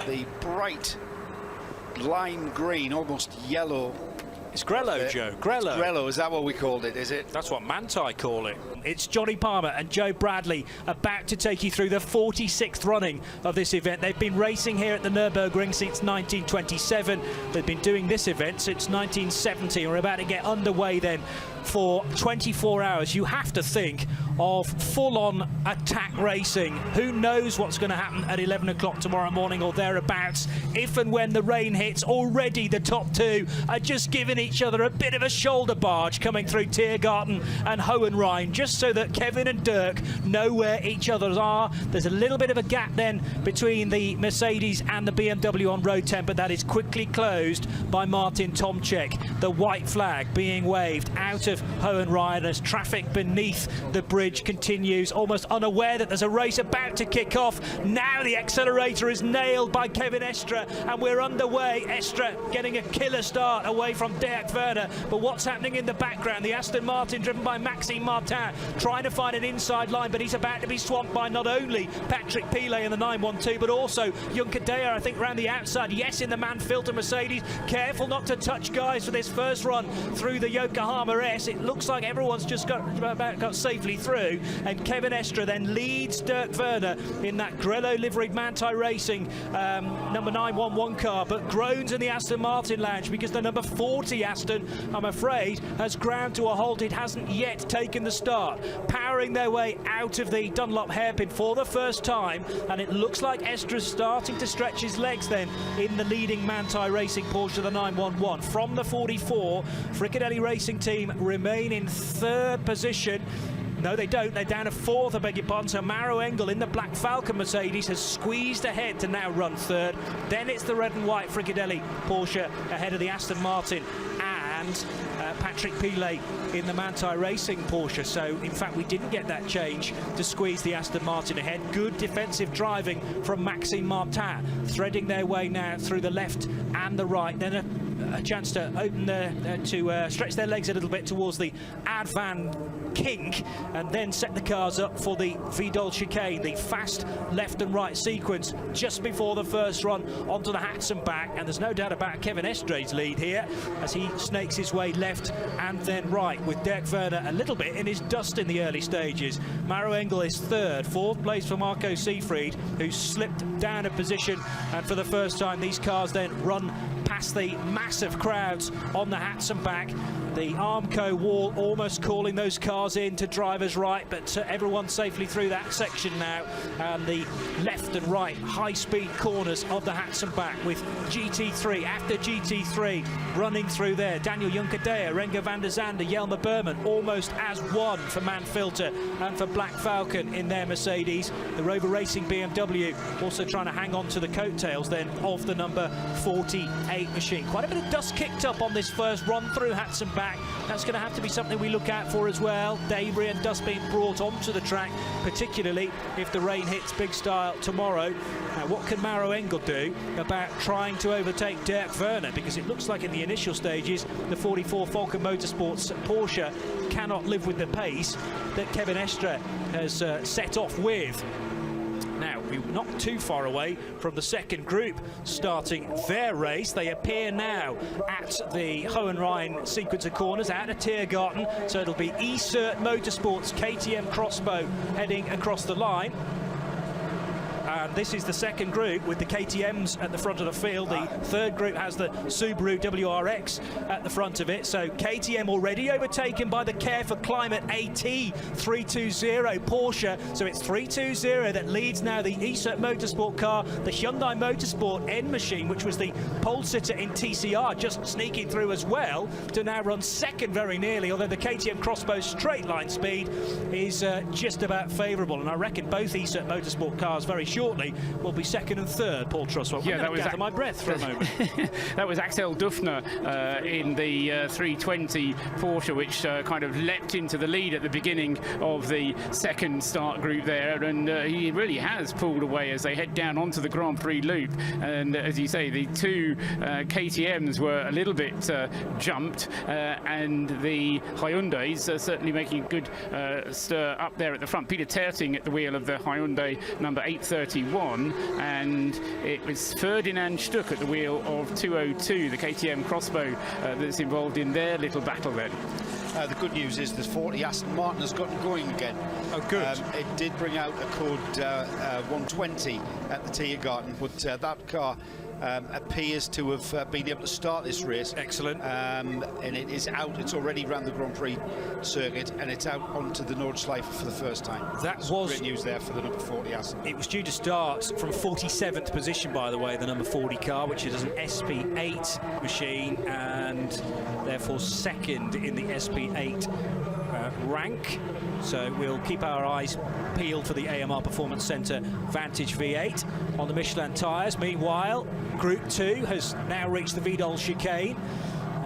the bright lime green, almost yellow. It's Grello, Joe. Grello. It's Grello, is that what we called it, is it? That's what Manti call it. It's Johnny Palmer and Joe Bradley about to take you through the 46th running of this event. They've been racing here at the Nürburgring since 1927. They've been doing this event since 1970. We're about to get underway then for 24 hours. You have to think of full-on attack racing. Who knows what's going to happen at 11 o'clock tomorrow morning or thereabouts, if and when the rain hits. Already the top two are just giving each other a bit of a shoulder barge coming through Tiergarten and Hohenrhein, just so that Kevin and Dirk know where each other are. There's a little bit of a gap then between the Mercedes and the BMW on road 10, but that is quickly closed by Martin Tomczyk. The white flag being waved out of Hohenrhein as traffic beneath the bridge continues, almost unaware that there's a race about to kick off. Now the accelerator is nailed by Kevin Estre and we're underway. Estre getting a killer start away from Dirk Werner, but what's happening in the background? The Aston Martin driven by Maxime Martin trying to find an inside line, but he's about to be swamped by not only Patrick Pilet in the 912 but also Juncker Deyer, I think, round the outside. Yes, in the Mann-Filter Mercedes. Careful not to touch, guys, for this first run through the Yokohama S. It looks like everyone's just got safely through, and Kevin Estre then leads Dirk Werner in that Grello liveried Manti Racing number 911 car, but groans in the Aston Martin lounge because the number 40 Aston, I'm afraid, has ground to a halt. It hasn't yet taken the start, powering their way out of the Dunlop hairpin for the first time, and it looks like Estre's starting to stretch his legs then in the leading Manti Racing Porsche, the 911. From the 44, Fricadelli Racing Team remain in third position. No, they don't. They're down to fourth, I beg your pardon. So Maro Engel in the Black Falcon Mercedes has squeezed ahead to now run third. Then it's the red and white Fricadelli Porsche ahead of the Aston Martin and Patrick Pilet in the Manti Racing Porsche. So, in fact, we didn't get that change to squeeze the Aston Martin ahead. Good defensive driving from Maxime Martin, threading their way now through the left and the right. Then a chance to open to stretch their legs a little bit towards the Advan kink, and then set the cars up for the Vidal chicane, the fast left and right sequence just before the first run onto the hats and back. And there's no doubt about Kevin Estre's lead here as he snakes his way left and then right, with Dirk Werner a little bit in his dust in the early stages. Maro Engel is third, fourth place for Marco Seefried, who slipped down a position, and for the first time these cars then run past the massive crowds on the hats and back. The Armco wall almost calling those cars in to drivers right, but everyone safely through that section now, and the left and right high-speed corners of the hats and back, with GT3 after GT3 running through there. Daniel Juncker Deyer, Renger van der Zande, Jelmer Berman almost as one for Mann-Filter and for Black Falcon in their Mercedes. The Rover Racing BMW also trying to hang on to the coattails then of the number 48 machine. Quite a bit of dust kicked up on this first run through hats and back. That's going to have to be something we look out for as well. Debris and dust being brought onto the track, particularly if the rain hits big style tomorrow. Now, what can Maro Engel do about trying to overtake Dirk Werner? Because it looks like in the initial stages, the 44 Falcon Motorsports Porsche cannot live with the pace that Kevin Estre has set off with. Now, we're not too far away from the second group starting their race. They appear now at the Hohenrhein sequence of corners out of Tiergarten. So it'll be eCert Motorsports KTM Crossbow heading across the line. And this is the second group with the KTMs at the front of the field. The third group has the Subaru WRX at the front of it. So KTM already overtaken by the Care for Climate AT320 Porsche. So it's 320 that leads now the eCert Motorsport car. The Hyundai Motorsport N machine, which was the pole sitter in TCR, just sneaking through as well to now run second very nearly, although the KTM Crossbow straight line speed is just about favourable. And I reckon both eCert Motorsport cars very shortly will be second and third. Paul Truswell. Yeah, that was gather my breath for a moment. That was Axel Dufner in the 320 Porsche, which kind of leapt into the lead at the beginning of the second start group there, and he really has pulled away as they head down onto the Grand Prix loop. And as you say, the two KTMs were a little bit jumped, and the Hyundais are certainly making a good stir up there at the front. Peter Terting at the wheel of the Hyundai number 830 1:21, and it was Ferdinand Stuck at the wheel of 2:02, the KTM Crossbow that's involved in their little battle then. The good news is the 40 Aston Martin has gotten going again. Oh, good. It did bring out a code 120 at the Tiergarten, but that car appears to have been able to start this race. Excellent. And it is out. It's already ran the Grand Prix circuit, and it's out onto the Nordschleife for the first time. That so was great news there for the number 40 Aston. It was due to start from 47th position, by the way, the number 40 car, which is an SP8 machine, and therefore second in the SP8 rank. So we'll keep our eyes peeled for the AMR Performance Centre Vantage V8 on the Michelin tyres. Meanwhile, Group 2 has now reached the Vidal chicane,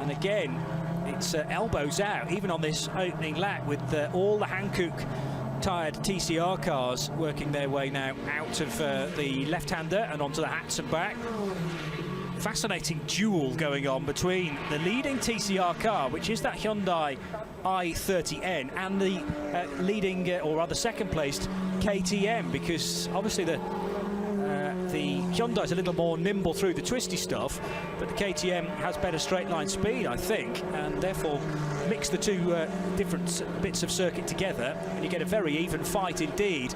and again it's elbows out even on this opening lap, with all the Hankook tired TCR cars working their way now out of the left-hander and onto the hats and back. Fascinating duel going on between the leading TCR car, which is that Hyundai i30N, and the leading, or rather second-placed KTM, because obviously the Hyundai's a little more nimble through the twisty stuff, but the KTM has better straight-line speed, I think, and therefore mix the two different bits of circuit together, and you get a very even fight indeed.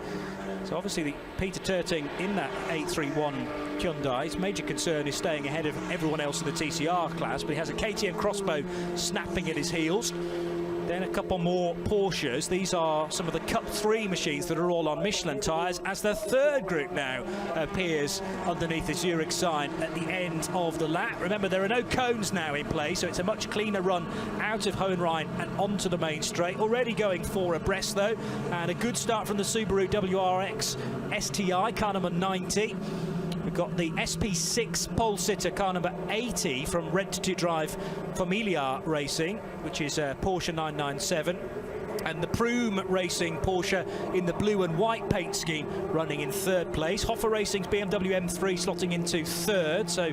So obviously Peter Terting in that 831 Hyundai, his major concern is staying ahead of everyone else in the TCR class, but he has a KTM Crossbow snapping at his heels. Then a couple more Porsches. These are some of the Cup 3 machines that are all on Michelin tyres, as the third group now appears underneath the Zurich sign at the end of the lap. Remember, there are no cones now in play, so it's a much cleaner run out of Hohenrhein and onto the main straight. Already going 4 abreast though, and a good start from the Subaru WRX STI, car number 90. We've got the SP6 pole sitter, car number 80 from Red to Drive Familia Racing, which is a Porsche 997. And the Prume Racing Porsche in the blue and white paint scheme running in third place. Hoffa Racing's BMW M3 slotting into third, so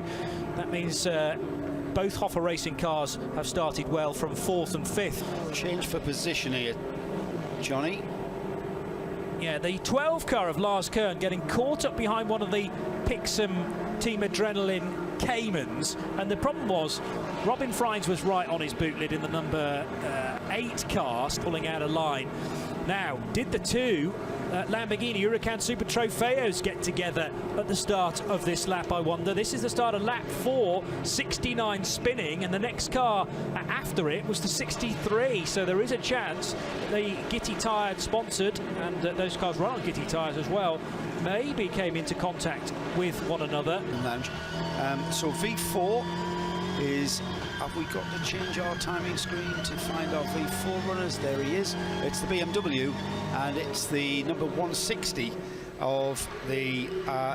that means both Hoffa Racing cars have started well from fourth and fifth. Change for position here, Johnny. Yeah, the 12 car of Lars Kern getting caught up behind one of the Pixum Team Adrenaline Caymans, and the problem was Robin Freins was right on his boot lid in the number 8 car, pulling out of line. Now, did the two Lamborghini Huracan Super Trofeos get together at the start of this lap, I wonder? This is the start of lap 4, 69 spinning, and the next car after it was the 63, so there is a chance the Gitti Tired sponsored, and those cars run on Gitti tyres as well, maybe came into contact with one another. So V4 is, have we got to change our timing screen to find our V4 runners? There he is. It's the BMW, and it's the number 160 of the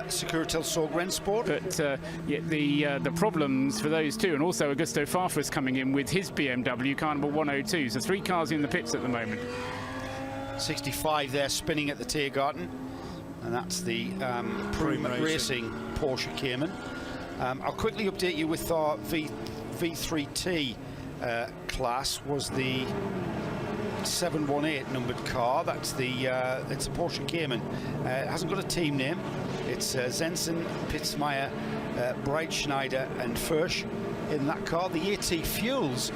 Securitel Sorg Rennsport. But yeah, the problems for those two, and also Augusto Farfus coming in with his BMW, car number 102. So 3 cars in the pits at the moment. 65 there spinning at the Tiergarten, and that's the Prume Racing Porsche Cayman. I'll quickly update you with our V3T class. Was the 718 numbered car. That's the it's a Porsche Cayman. It hasn't got a team name. It's Zensen, Pitzmeier, Breitschneider and Fursch in that car. The AT Fuels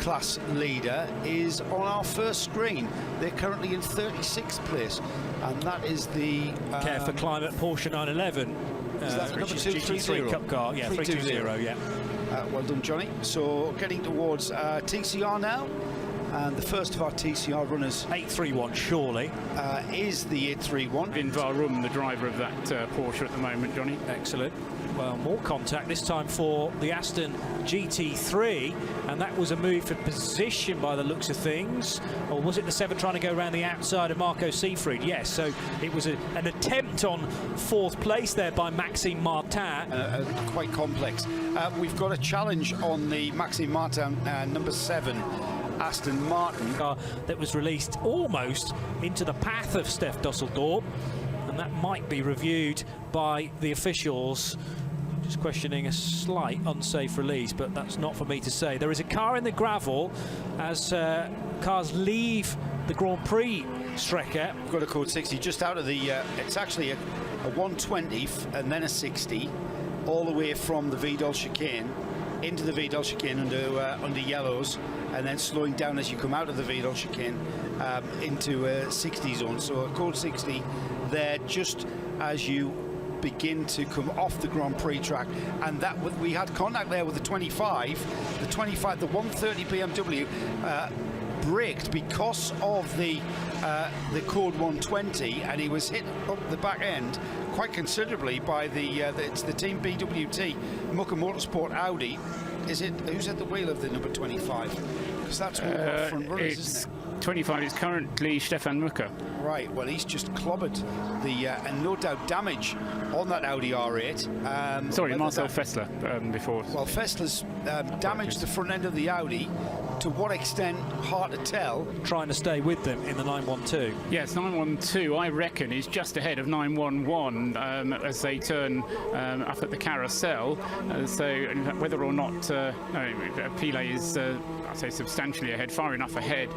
class leader is on our first screen. They're currently in 36th place, and that is the Care for Climate Porsche 911. Is that number GT3 Cup car? Yeah, 320, yeah. Well done, Johnny. So getting towards TCR now, and the first of our TCR runners, 831 surely, is the 831. Vin Varum, the driver of that Porsche at the moment, Johnny. Excellent. Well, more contact this time for the Aston GT3, and that was a move for position by the looks of things. Or was it the 7 trying to go around the outside of Marco Seefried? Yes, so it was an attempt on 4th place there by Maxime Martin. Quite complex. We've got a challenge on the Maxime Martin number 7 Aston Martin car that was released almost into the path of Steph Dusseldorp, and that might be reviewed by the officials. Just questioning a slight unsafe release, but that's not for me to say. There is a car in the gravel as cars leave the Grand Prix Strecker. We've got a code 60 just out of the, it's actually a 120 and then a 60, all the way from the Vidal chicane into the Vidal chicane under yellows, and then slowing down as you come out of the Vidal chicane into a 60 zone. So a code 60 there just as you begin to come off the Grand Prix track, and that we had contact there with the 25, the 130 BMW braked because of the code 120, and he was hit up the back end quite considerably by it's the Team BWT Mucker Motorsport Audi. Who's at the wheel of the number 25? Because that's one of our front runners, isn't it? 25 is currently Stefan Mucker. Right, well, he's just clobbered and no doubt damage on that Audi R8. Sorry, Marcel Fessler before. Well, Fessler's damaged the front end of the Audi. To what extent, hard to tell. Trying to stay with them in the 912. Yes, 912, I reckon, is just ahead of 911 as they turn up at the carousel. So whether or not Pilet is, I'd say, substantially ahead, far enough ahead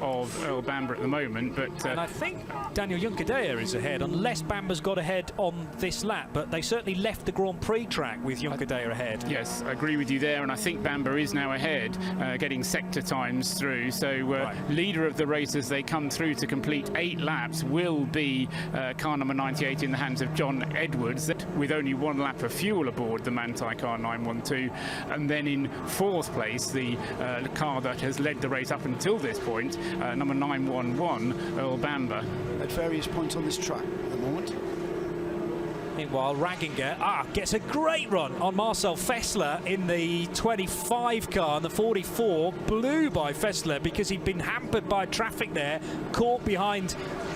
of Earl Bamber at the moment. But and I think Daniel Juncadella is ahead, unless Bamber's got ahead on this lap. But they certainly left the Grand Prix track with Juncadella ahead. Yes, I agree with you there, and I think Bamber is now ahead, getting sector times through. So right. Leader of the race as they come through to complete 8 laps will be car number 98 in the hands of John Edwards, with only 1 lap of fuel aboard the Manthey car 912. And then in 4th place, the car that has led the race up until this point, number 911, Earl Bamber. At various points on this track at the moment. Meanwhile, Raginger gets a great run on Marcel Fessler in the 25 car, and the 44 blew by Fessler because he'd been hampered by traffic there, caught behind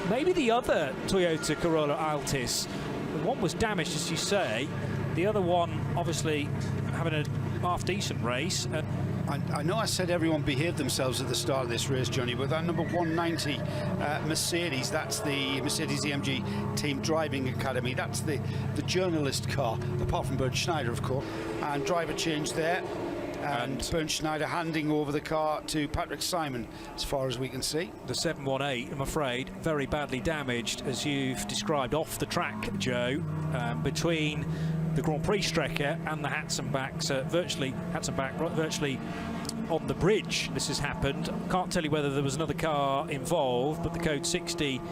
maybe the other Toyota Corolla Altis. One was damaged, as you say. The other one, obviously, having a half-decent race. I know I said everyone behaved themselves at the start of this race, Johnny, but that number 190 Mercedes, that's the Mercedes-AMG Team Driving Academy. That's the journalist car, apart from Bernd Schneider, of course. And driver change there. And Bernd Schneider handing over the car to Patrick Simon, as far as we can see. The 718, I'm afraid, very badly damaged, as you've described, off the track, Joe, between the Grand Prix Strecker and the Hatzenbacks, virtually on the bridge. This has happened. Can't tell you whether there was another car involved, but the code 60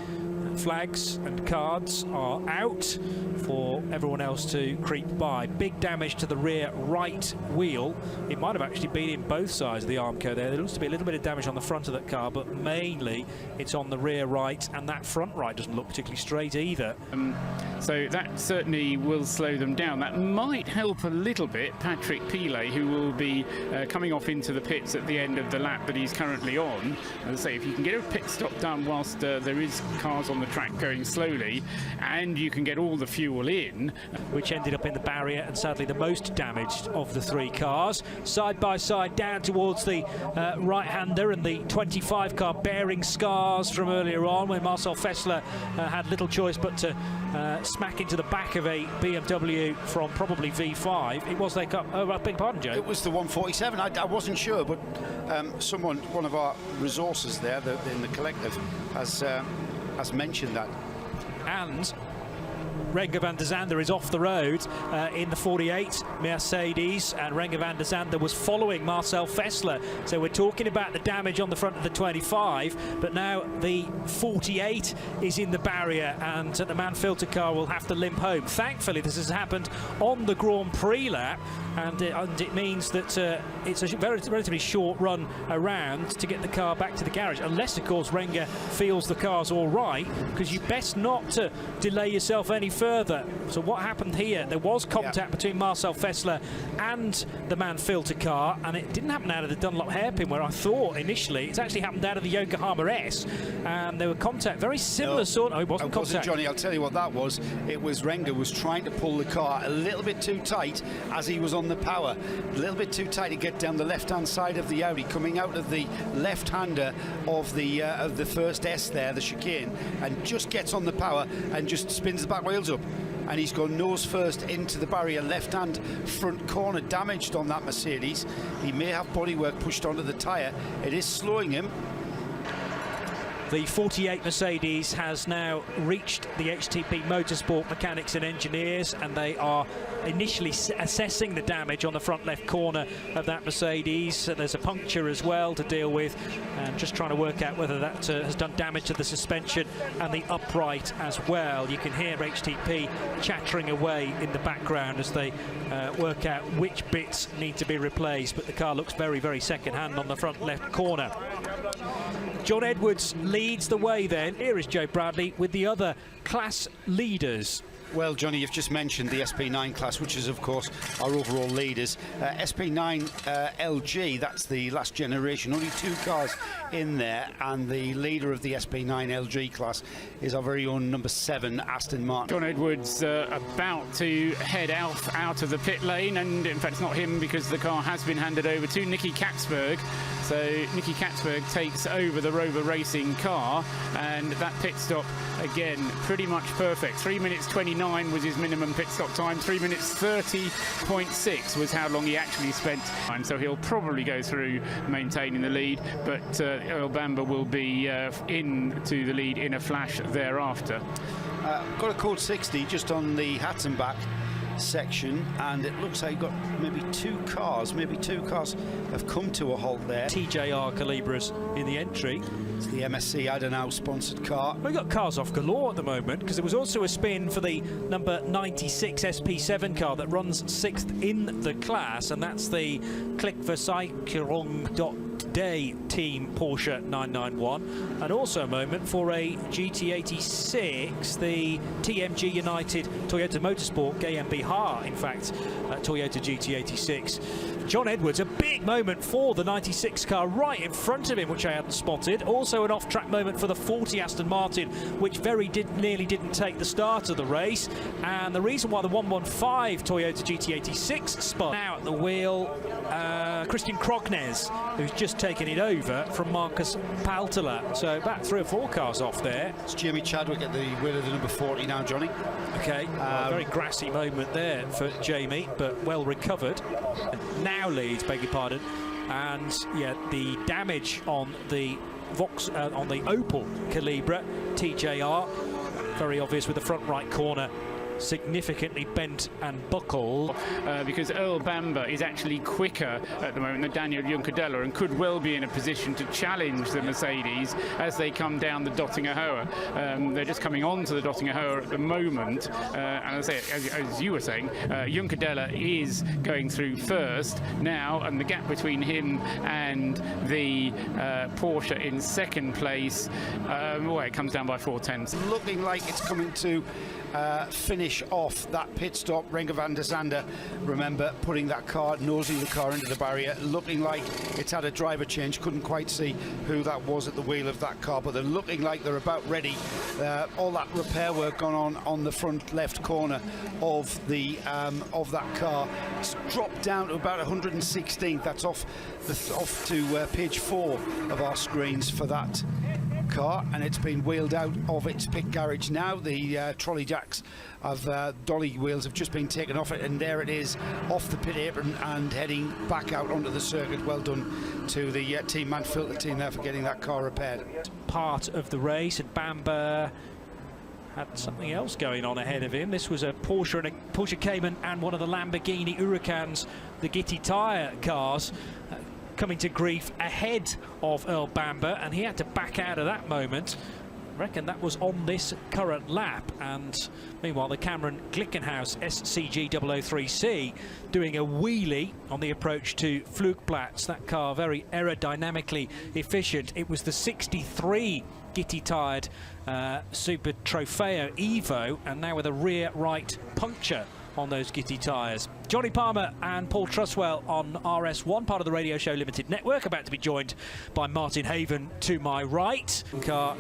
flags and cards are out for everyone else to creep by. Big damage to the rear right wheel. It might have actually been in both sides of the Armco there. There looks to be a little bit of damage on the front of that car, but mainly it's on the rear right, and that front right doesn't look particularly straight either. So that certainly will slow them down. That might help a little bit Patrick Pilet, who will be coming off into the pits at the end of the lap that he's currently on. As I say, if you can get a pit stop done whilst there is cars on the track going slowly, and you can get all the fuel in, which ended up in the barrier, and sadly the most damaged of the 3 cars, side by side down towards the right-hander, and the 25 car bearing scars from earlier on when Marcel Fessler had little choice but to smack into the back of a BMW from probably V5. It was their car. Oh, I beg pardon, Joe. It was the 147. I wasn't sure, but one of our resources there in the collective has mentioned that. And Renger van der Zande is off the road in the 48 Mercedes, and Renger van der Zande was following Marcel Fessler. So we're talking about the damage on the front of the 25, but now the 48 is in the barrier, and the Mann-Filter car will have to limp home. Thankfully, this has happened on the Grand Prix lap, and it means that it's a relatively short run around to get the car back to the garage, unless, of course, Renger feels the car's all right, because you best not to delay yourself any further. So what happened here? There was contact between Marcel Fessler and the Mann-Filter car, and it didn't happen out of the Dunlop hairpin, where I thought initially it's actually happened out of the Yokohama S, and there were contact, very similar sort. Oh, it wasn't contact. Johnny, I'll tell you what that was. It was Renger was trying to pull the car a little bit too tight as he was on the power, a little bit too tight to get down the left-hand side of the Audi, coming out of the left-hander of the first S there, the chicane, and just gets on the power and just spins the back wheels up, and he's gone nose first into the barrier, left-hand front corner damaged on that Mercedes. He may have bodywork pushed onto the tyre. It is slowing him. The 48 Mercedes has now reached the HTP Motorsport mechanics and engineers, and they are initially assessing the damage on the front left corner of that Mercedes. There's a puncture as well to deal with, and just trying to work out whether that has done damage to the suspension and the upright as well. You can hear HTP chattering away in the background as they work out which bits need to be replaced, but the car looks very, very second-hand on the front left corner. John Edwards leads the way then. Here is Joe Bradley with the other class leaders. Well, Johnny, you've just mentioned the SP9 class, which is, of course, our overall leaders. SP9 LG, that's the last generation, only 2 cars in there, and the leader of the SP9 LG class is our very own number 7 Aston Martin. John Edwards about to head out of the pit lane, and in fact it's not him because the car has been handed over to Nicky Katzberg. So Nicky Katzberg takes over the Rover Racing car, and that pit stop again pretty much perfect. 3 minutes 29 was his minimum pit stop time. 3 minutes 30.6 was how long he actually spent. And so he'll probably go through maintaining the lead, but Earl Bamber will be into the lead in a flash thereafter. Got a code 60 just on the Hatzenbach section, and it looks like you've got maybe two cars have come to a halt there. TJR Calibras in the entry. It's the MSC Adenauer sponsored car. We've got cars off galore at the moment, because there was also a spin for the number 96 SP7 car that runs 6th in the class, and that's the Klickversicherung.Day team Porsche 991, and also a moment for a GT86, the TMG United Toyota Motorsport GmbH, in fact, Toyota GT86. John Edwards, a big moment for the 96 car right in front of him, which I hadn't spotted. Also an off-track moment for the 40 Aston Martin, which nearly didn't take the start of the race. And the reason why the 115 Toyota GT86 spun now at the wheel, Christian Krognes, who's just taken it over from Marcus Paltela. So about 3 or 4 cars off there. It's Jamie Chadwick at the wheel of the number 40 now, Johnny. Okay, very grassy moment there for Jamie, but well recovered. Now leads, beg your pardon. And yeah, the damage on the on the Opel Calibra TJR, very obvious with the front right corner significantly bent and buckled. Because Earl Bamber is actually quicker at the moment than Daniel Juncadella, and could well be in a position to challenge the Mercedes as they come down the Dottinger Höhe. They're just coming onto the Dottinger Höhe at the moment, and as you were saying, Juncadella is going through first now, and the gap between him and the Porsche in second place, it comes down by 4/10. Looking like it's coming to finish off that pit stop. Renger van der Zande, remember, putting that car, nosing the car into the barrier, looking like it's had a driver change. Couldn't quite see who that was at the wheel of that car, but they're looking like they're about ready. All that repair work gone on the front left corner of the of that car. It's dropped down to about 116th. That's off to page 4 of our screens for that car, and it's been wheeled out of its pit garage now. The trolley jacks of dolly wheels have just been taken off it, and there it is off the pit apron and heading back out onto the circuit. Well done to the team Manfilter team there for getting that car repaired. Part of the race, and Bamber had something else going on ahead of him. This was a Porsche Cayman and one of the Lamborghini Huracans, the Gitti tyre cars, coming to grief ahead of Earl Bamber, and he had to back out of that moment. I reckon that was on this current lap. And meanwhile, the Cameron Glickenhaus SCG 003C doing a wheelie on the approach to Flugplatz. That car very aerodynamically efficient. It was the 63 Gitti tired Super Trofeo Evo, and now with a rear right puncture on those Gitti tyres. Johnny Palmer and Paul Truswell on RS1, part of the Radio Show Limited Network, about to be joined by Martin Haven to my right. Car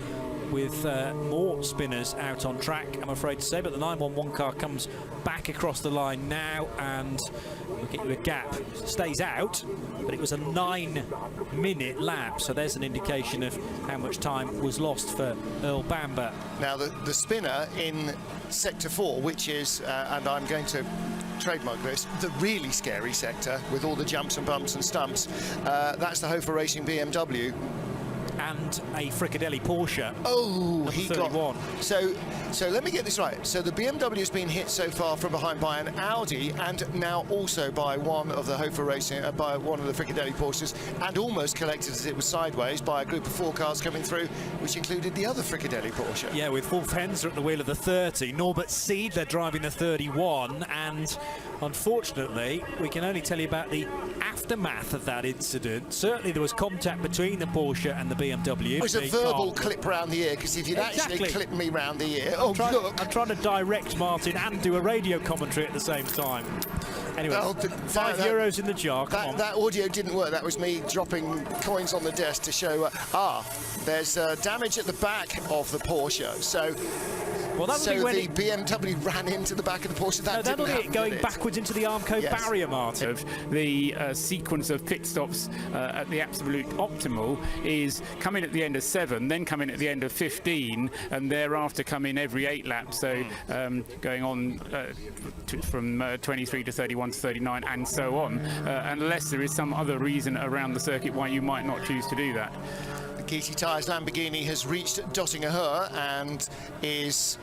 with more spinners out on track, I'm afraid to say, but the 911 car comes back across the line now, and we'll get you a gap. Stays out, but it was a 9-minute lap, so there's an indication of how much time was lost for Earl Bamber. Now the spinner in sector 4, which is, and I'm going to trademark this, the really scary sector with all the jumps and bumps and stumps, that's the Hofer Racing BMW. and a Fricadelli Porsche. Oh, he 31. got... So let me get this right. So the BMW has been hit so far from behind by an Audi, and now also by one of the Hofer Racing, by one of the Fricadelli Porsches, and almost collected as it was sideways by a group of 4 cars coming through, which included the other Fricadelli Porsche. Yeah, with Wolf Henzer at the wheel of the 30, Norbert Siedler driving the 31, and unfortunately, we can only tell you about the aftermath of that incident. Certainly there was contact between the Porsche and the BMW. It was a verbal clip round the ear, because if you'd actually clipped me round the ear... Oh, look! I'm trying to direct Martin and do a radio commentary at the same time. Anyway, €5 in the jar, come on. That audio didn't work. That was me dropping coins on the desk to show... there's damage at the back of the Porsche. So... Well, that would be when the BMW ran into the back of the Porsche. That that'll didn't be happen, it going backwards into the Armco barrier, Martin. The sequence of pit stops at the absolute optimal is come in at the end of 7, then come in at the end of 15, and thereafter come in every 8 laps. So going on from 23 to 31 to 39 and so on, unless there is some other reason around the circuit why you might not choose to do that. Geesey Tyres Lamborghini has reached Dottingerhöhe and is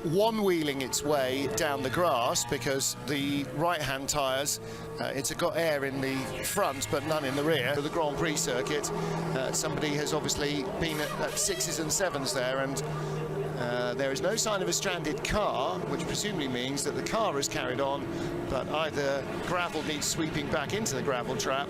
one-wheeling its way down the grass, because the right-hand tyres, it's got air in the front but none in the rear. For the Grand Prix circuit, somebody has obviously been at 6s and 7s there, and there is no sign of a stranded car, which presumably means that the car is carried on, but either gravel needs sweeping back into the gravel trap,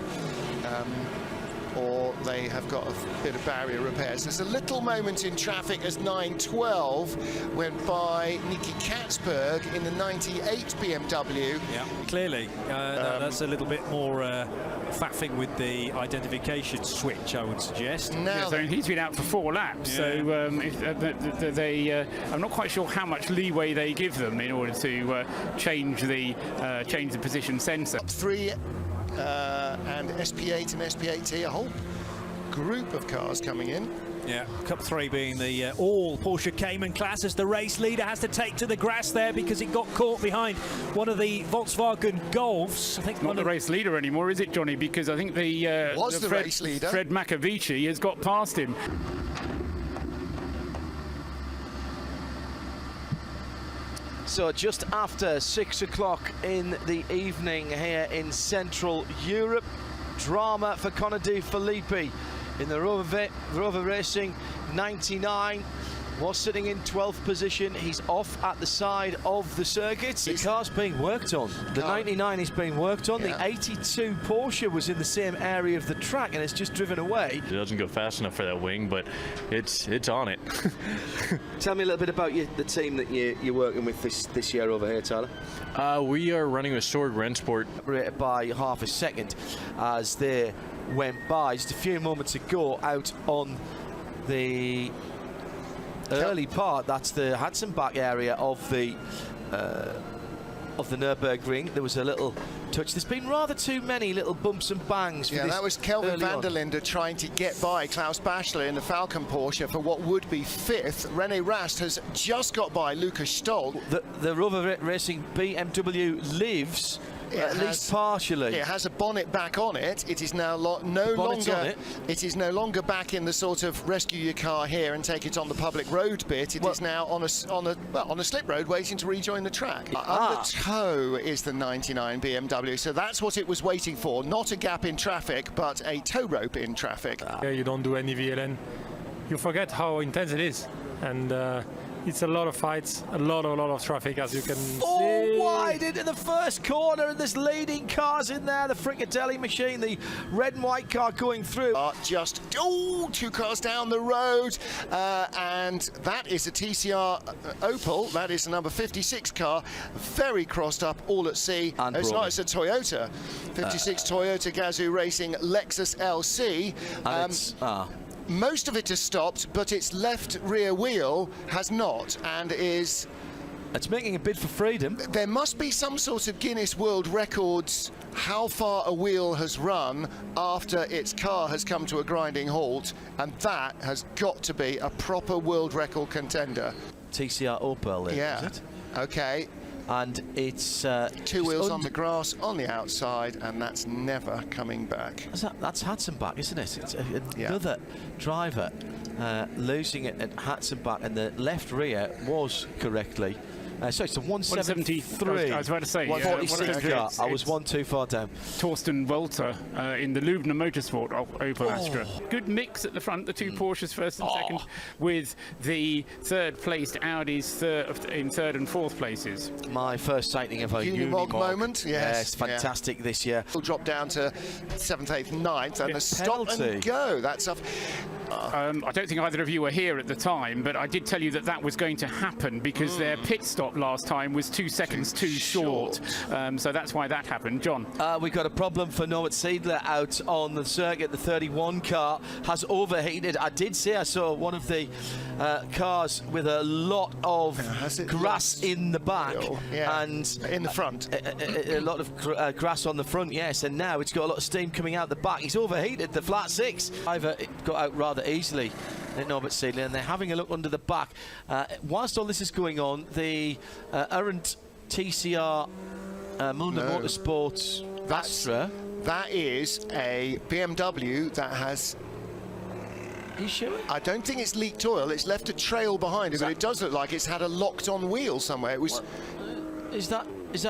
or they have got a bit of barrier repairs. There's a little moment in traffic as 9:12 went by Niki Katzberg in the 98 BMW. Yeah, clearly. That's a little bit more faffing with the identification switch, I would suggest. So he's been out for 4 laps, so I'm not quite sure how much leeway they give them in order to change the position sensor. 3 and SP8 and SP8T, a whole group of cars coming in. Yeah, Cup 3 being the all Porsche Cayman class, as the race leader has to take to the grass there because it got caught behind one of the Volkswagen Golfs. I think not the race leader anymore, is it, Johnny? Because I think the race leader, Fred Makavici, has got past him. So just after 6 o'clock in the evening here in Central Europe, drama for Connor De Filippi in the Rover Racing 99. Was sitting in 12th position. He's off at the side of the circuit. The car's being worked on. The 99 is being worked on. The 82 Porsche was in the same area of the track and it's just driven away. It doesn't go fast enough for that wing, but it's on it. Tell me a little bit about the team that you're working with this year over here, Tyler. We are running with Sorg Rennsport. Rated by half a second as they went by. Just a few moments ago out on the early part, that's the Hatzenbach area of the Nürburgring. There was a little touch. There's been rather too many little bumps and bangs. For that was Kelvin van der Linde trying to get by Klaus Bachler in the Falcon Porsche for what would be 5th. René Rast has just got by Lucas Stoll. The Rover Racing BMW lives. At least partially. It has a bonnet back on it. It is now no longer back in the sort of rescue your car here and take it on the public road bit. It is now on a slip road waiting to rejoin the track. Undertow is the 99 BMW, so that's what it was waiting for. Not a gap in traffic, but a tow rope in traffic. Yeah, you don't do any VLN. You forget how intense it is, and it's a lot of fights, a lot of traffic, as you can see. Wide into the first corner, and there's leading cars in there. The Fricadelli machine, the red and white car going through. Just 2 cars down the road, and that is a TCR Opel. That is the number 56 car, very crossed up, all at sea. And it's not, it's a Toyota, 56 Toyota Gazoo Racing Lexus LC. Most of it has stopped, but its left rear wheel has not, and is... It's making a bid for freedom. There must be some sort of Guinness World Records how far a wheel has run after its car has come to a grinding halt, and that has got to be a proper world record contender. TCR Opel, is it? Okay. and it's two wheels on the grass on the outside, and that's never coming back. That's Hatzenbach, isn't it? It's another driver losing it at Hatzenbach, and the left rear was correctly. So it's a 173. I was about to say, 146 car. I was one too far down. Torsten Walter in the Lubner Motorsport Opel Astra. Good mix at the front, the two Porsches first and second, with the third-placed Audis in third and fourth places. My first sighting of a Unimog moment, yes. Fantastic this year. We'll drop down to 7th, 8th, 9th, and a stop and go. That's up. I don't think either of you were here at the time, but I did tell you that that was going to happen because their pit stop last time was 2 seconds too short. So that's why that happened. John? We've got a problem for Norbert Siedler out on the circuit. The 31 car has overheated. I did say I saw one of the cars with a lot of grass in the back and in the front. A lot of grass on the front, yes, and now it's got a lot of steam coming out the back. He's overheated the flat six. Either it got out rather easily in Norbert Siedler, and they're having a look under the back. Whilst all this is going on, the Arendt TCR Mulder Motorsports Astra. That is a BMW that has... Are you sure? I don't think it's leaked oil. It's left a trail behind it, but it does look like it's had a locked-on wheel somewhere. It was. Is that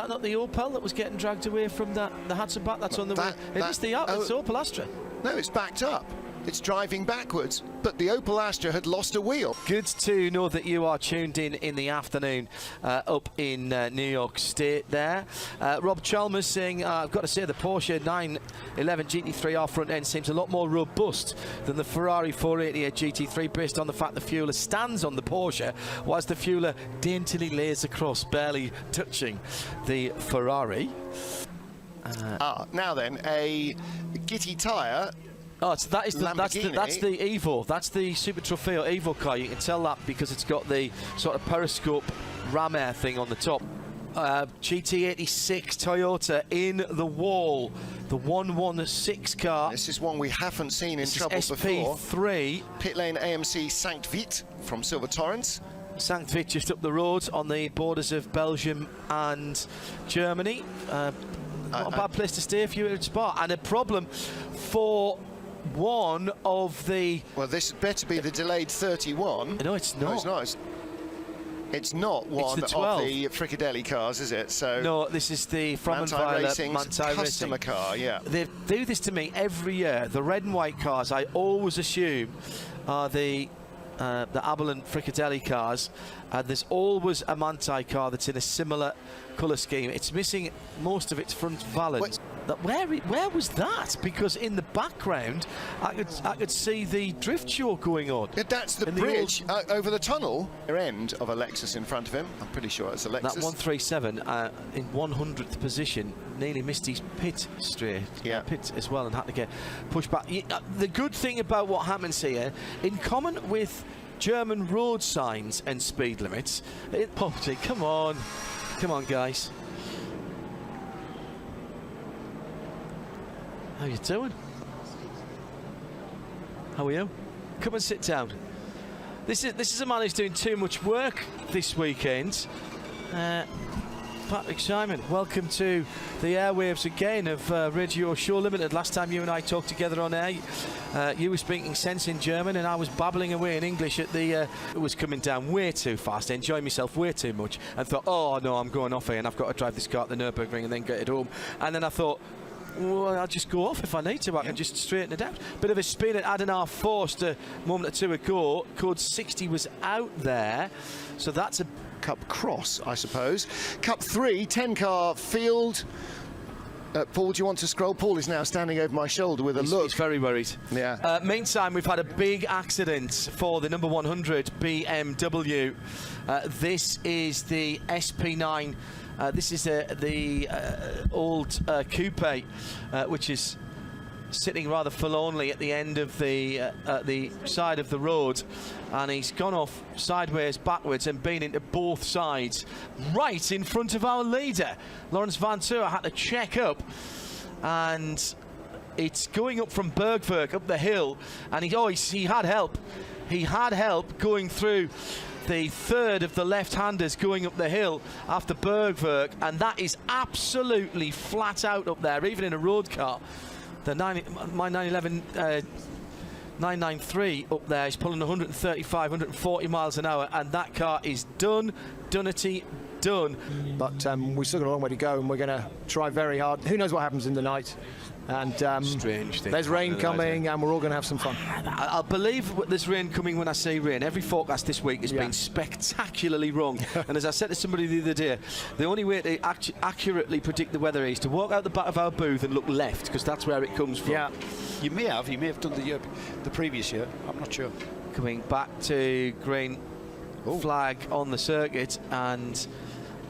not the Opel that was getting dragged away from the Hatzenbach? That's on the way. It is the it's Opel Astra. No, it's backed up. It's driving backwards, but the Opel Astra had lost a wheel. Good to know that you are tuned in the afternoon up in New York State there. Rob Chalmers saying, I've got to say the Porsche 911 GT3R front end seems a lot more robust than the Ferrari 488 GT3 based on the fact the fueler stands on the Porsche whilst the fueler daintily lays across, barely touching the Ferrari. Now then, a Gitti tyre. Oh, so that's the Evo. That's the Super Trofeo Evo car. You can tell that because it's got the sort of periscope ram air thing on the top. GT86 Toyota in the wall. The 116 car. This is one we haven't seen in trouble before. SP3. Pit lane AMC Sankt Veit from Silver Torrens. Sankt Veit just up the road on the borders of Belgium and Germany. Not a bad place to stay if you're at Spa. And a problem for one of the... Well, this better be the delayed 31. No, it's not. No, it's not. It's not one of the Fricadelli cars, is it? So no, this is the Frommenweiler Manthey customer car, yeah. They do this to me every year. The red and white cars, I always assume, are the Aberlin Fricadelli cars. There's always a Manthey car that's in a similar colour scheme. It's missing most of its front valance. Where was that? Because in the background, I could see the drift show going on. Yeah, that's the bridge over the tunnel. The end of a Lexus in front of him. I'm pretty sure it's a Lexus. That 137 in 100th position nearly missed his pit straight. Yeah. Pit as well and had to get pushed back. The good thing about what happens here, in common with German road signs and speed limits, come on guys. How you doing? How are you? Come and sit down. This is a man who's doing too much work this weekend. Patrick Simon, welcome to the airwaves again of Radio Show Limited. Last time you and I talked together on air, you were speaking sense in German and I was babbling away in English at the... it was coming down way too fast, enjoying myself way too much, and thought, oh no, I'm going off here and I've got to drive this car at the Nürburgring and then get it home. And then I thought, well, I'll just go off if I need to. I can just straighten it out. Bit of a spin at Adenauer Forst a moment or two ago. Code 60 was out there, so that's a Cup Cross, I suppose. Cup 3, 10-car field. Paul, do you want to scroll? Paul is now standing over my shoulder with a look. He's very worried. Yeah. Meantime, we've had a big accident for the number 100 BMW. This is the SP9. This is the old coupe, which is sitting rather forlornly at the end of the side of the road, and he's gone off sideways, backwards, and been into both sides, right in front of our leader. Lawrence Van Toor had to check up, and it's going up from Bergwerk up the hill, and he had help. He had help going through the third of the left-handers going up the hill after Bergwerk, and that is absolutely flat out up there, even in a road car. The my 911 993 up there is pulling 135, 140 miles an hour, and that car is done, donity, done. But we've still got a long way to go, and we're going to try very hard. Who knows what happens in the night? And strange thing. There's rain coming, and we're all going to have some fun. I'll believe there's rain coming when I say rain. Every forecast this week has been spectacularly wrong. And as I said to somebody the other day, the only way to accurately predict the weather is to walk out the back of our booth and look left, because that's where it comes from. Yeah, you may have done the previous year. I'm not sure. Coming back to green flag on the circuit, and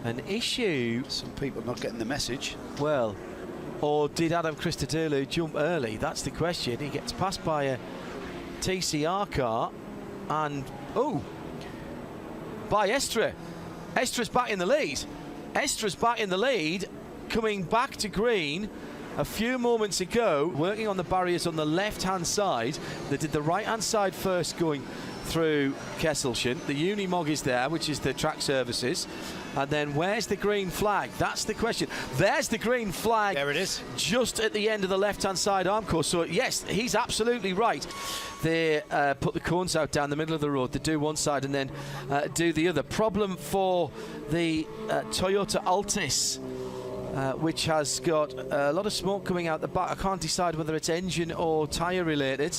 an issue. Some people not getting the message. Well, or did Adam Christodoulou jump early? That's the question. He gets passed by a TCR car, and by Estre. Estre's back in the lead. Estra's back in the lead, coming back to green a few moments ago, working on the barriers on the left-hand side. They did the right-hand side first, going through Kesselchen. The Unimog is there, which is the track services. And then where's the green flag? That's the question. There's the green flag. There it is. Just at the end of the left-hand side arm course. So, yes, he's absolutely right. They put the cones out down the middle of the road. They do one side and then do the other. Problem for the Toyota Altis, which has got a lot of smoke coming out the back. I can't decide whether it's engine or tyre related.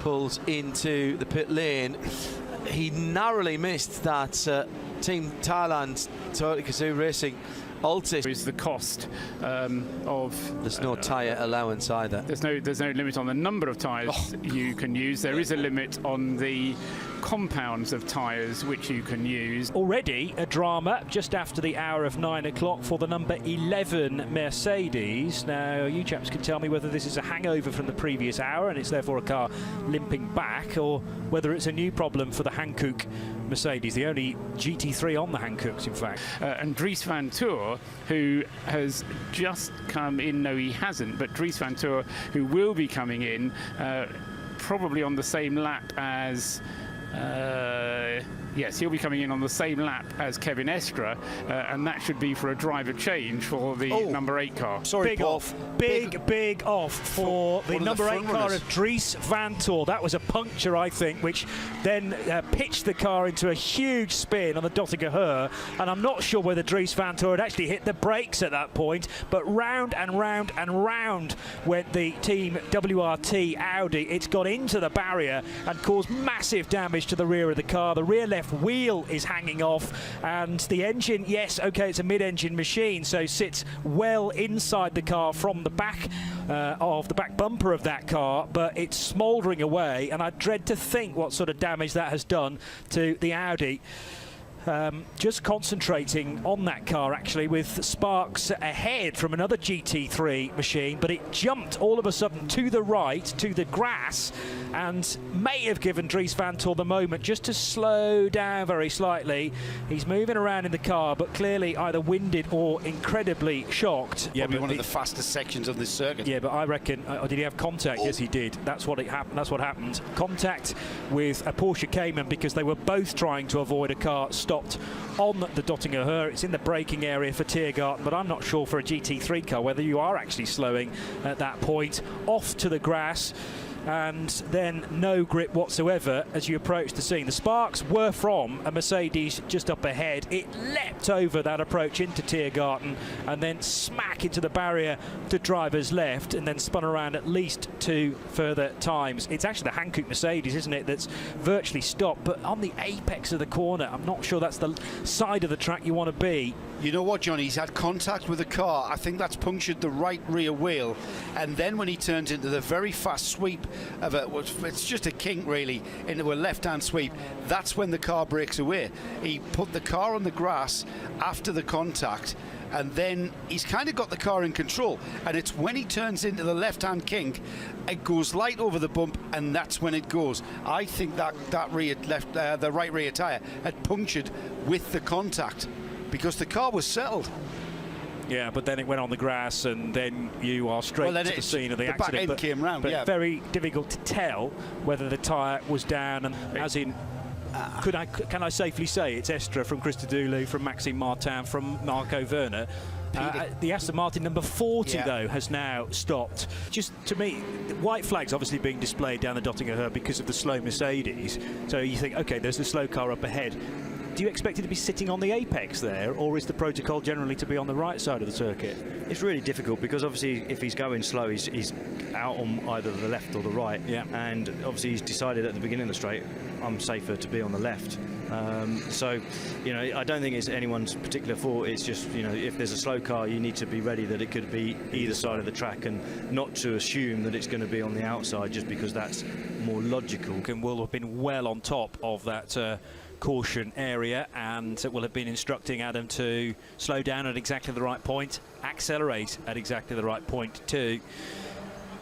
Pulls into the pit lane. He narrowly missed that Team Thailand Toyota Gazoo Racing Altis. Is the cost of... There's no tyre allowance either. There's no limit on the number of tyres you can use. There is a limit on the compounds of tyres which you can use. Already a drama just after the hour of 9 o'clock for the number 11 Mercedes. Now, you chaps can tell me whether this is a hangover from the previous hour and it's therefore a car limping back, or whether it's a new problem for the Hankook Mercedes, the only GT3 on the Hankooks, in fact. And Dries van Toor, who has just come in, no he hasn't, but Dries van Toor, who will be coming in probably on the same lap as... yes, he'll be coming in on the same lap as Kevin Estre, and that should be for a driver change for the number 8 car. Sorry, big Paul. off. Big off for the number 8 car of Dries van Toor. That was a puncture, I think, which then pitched the car into a huge spin on the Dottinger Her, and I'm not sure whether Dries van Toor had actually hit the brakes at that point, but round and round and round went the Team WRT Audi. It's got into the barrier and caused massive damage to the rear of the car. The rear left wheel is hanging off, and the engine, yes, okay, it's a mid-engine machine, so sits well inside the car from the back of the back bumper of that car, but it's smouldering away, and I dread to think what sort of damage that has done to the Audi. Just concentrating on that car, actually, with sparks ahead from another GT3 machine, but it jumped all of a sudden to the right, to the grass, and may have given Dries van Toor the moment just to slow down very slightly. He's moving around in the car, but clearly either winded or incredibly shocked. Yeah, but one of the fastest sections of this circuit. Yeah, but I reckon, did he have contact? Yes, he did. That's what happened. Contact with a Porsche Cayman, because they were both trying to avoid a car stopped on the Dottinger Her. It's in the braking area for Tiergarten, but I'm not sure for a GT3 car whether you are actually slowing at that point. Off to the grass, and then no grip whatsoever as you approach the scene. The sparks were from a Mercedes just up ahead. It leapt over that approach into Tiergarten and then smack into the barrier to driver's left, and then spun around at least 2 further times. It's actually the Hankook Mercedes, isn't it, that's virtually stopped, but on the apex of the corner. I'm not sure that's the side of the track you want to be. You know what, Johnny? He's had contact with the car. I think that's punctured the right rear wheel, and then when he turns into the very fast sweep of it's just a kink really, into a left-hand sweep, that's when the car breaks away. He put the car on the grass after the contact, and then he's kind of got the car in control, and it's when he turns into the left-hand kink, it goes light over the bump, and that's when it goes. I think that the right rear tyre had punctured with the contact, because the car was settled. Yeah, but then it went on the grass, and then you are straight to the scene of the accident. Back end came round, but very difficult to tell whether the tyre was down, and as in can I safely say it's Estra from Christodoulou, from Maxime Martin, from Marco Werner? The Aston Martin number 40, though, has now stopped. Just to me, white flags obviously being displayed down the Dottinger Her because of the slow Mercedes. So you think, OK, there's the slow car up ahead. Do you expect it to be sitting on the apex there, or is the protocol generally to be on the right side of the circuit? It's really difficult because obviously if he's going slow, he's out on either the left or the right. Yeah. And obviously he's decided at the beginning of the straight, I'm safer to be on the left. So, you know, I don't think it's anyone's particular fault. It's just, you know, if there's a slow car, you need to be ready that it could be either side of the track and not to assume that it's going to be on the outside just because that's more logical. And will have been well on top of that caution area, and will have been instructing Adam to slow down at exactly the right point, accelerate at exactly the right point too.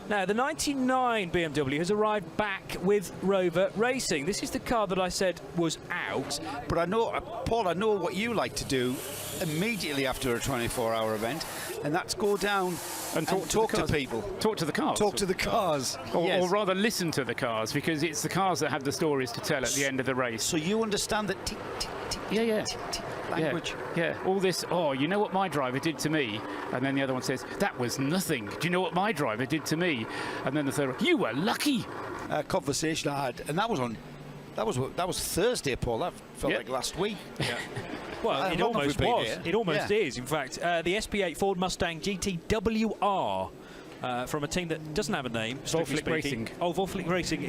Now, the 99 BMW has arrived back with Rover Racing. This is the car that I said was out. But I know, Paul, I know what you like to do immediately after a 24-hour event, and that's go down and talk to people. Talk to the cars. Talk to the cars. Or rather listen to the cars, because it's the cars that have the stories to tell at the end of the race. So you understand that tick, tick, tick, tick, tick, tick language? Yeah, all this, oh, you know what my driver did to me? And then the other one says, that was nothing. Do you know what my driver did to me? And then the third one, you were lucky. Conversation I had, and that was Thursday, Paul. That felt like last week. Yeah. Well, it almost was. It almost is. In fact, the SP8 Ford Mustang GT WR from a team that doesn't have a name. Wolflick Racing. Oh, Wolflick Racing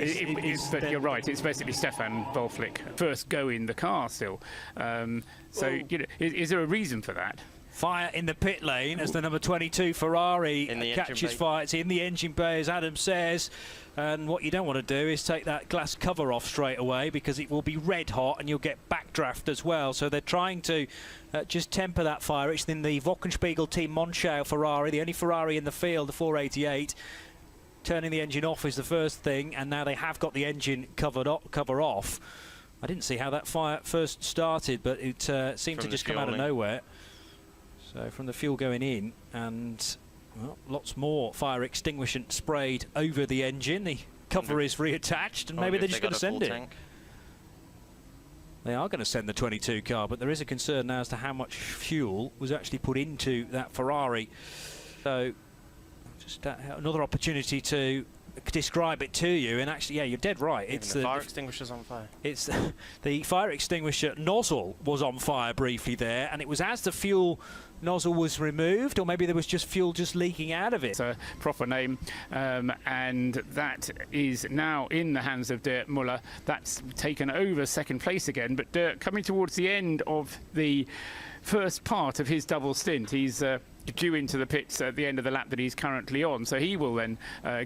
but you're right. It's basically Stefan Wolflick first go in the car still. So, you know, is there a reason for that? Fire in the pit lane as the number 22 Ferrari catches fire. It's in the engine bay, as Adam says. And what you don't want to do is take that glass cover off straight away, because it will be red hot and you'll get backdraft as well. So they're trying to just temper that fire. It's in the Wochenspiegel team Monschau Ferrari, the only Ferrari in the field, the 488. Turning the engine off is the first thing, and now they have got the engine cover off. I didn't see how that fire first started, but it seemed to just come out of nowhere. So from the fuel going in, and well, lots more fire extinguishant sprayed over the engine. The cover is reattached, and maybe they're just going to send it. They are going to send the 22 car, but there is a concern now as to how much fuel was actually put into that Ferrari. So just another opportunity to describe it to you, and actually, yeah, you're dead right. It's the fire extinguisher's on fire. It's the fire extinguisher nozzle was on fire briefly there, and it was as the fuel nozzle was removed, or maybe there was just fuel just leaking out of it. It's a proper name, and that is now in the hands of Dirk Muller. That's taken over second place again, but Dirk coming towards the end of the first part of his double stint. He's due into the pits at the end of the lap that he's currently on, so he will then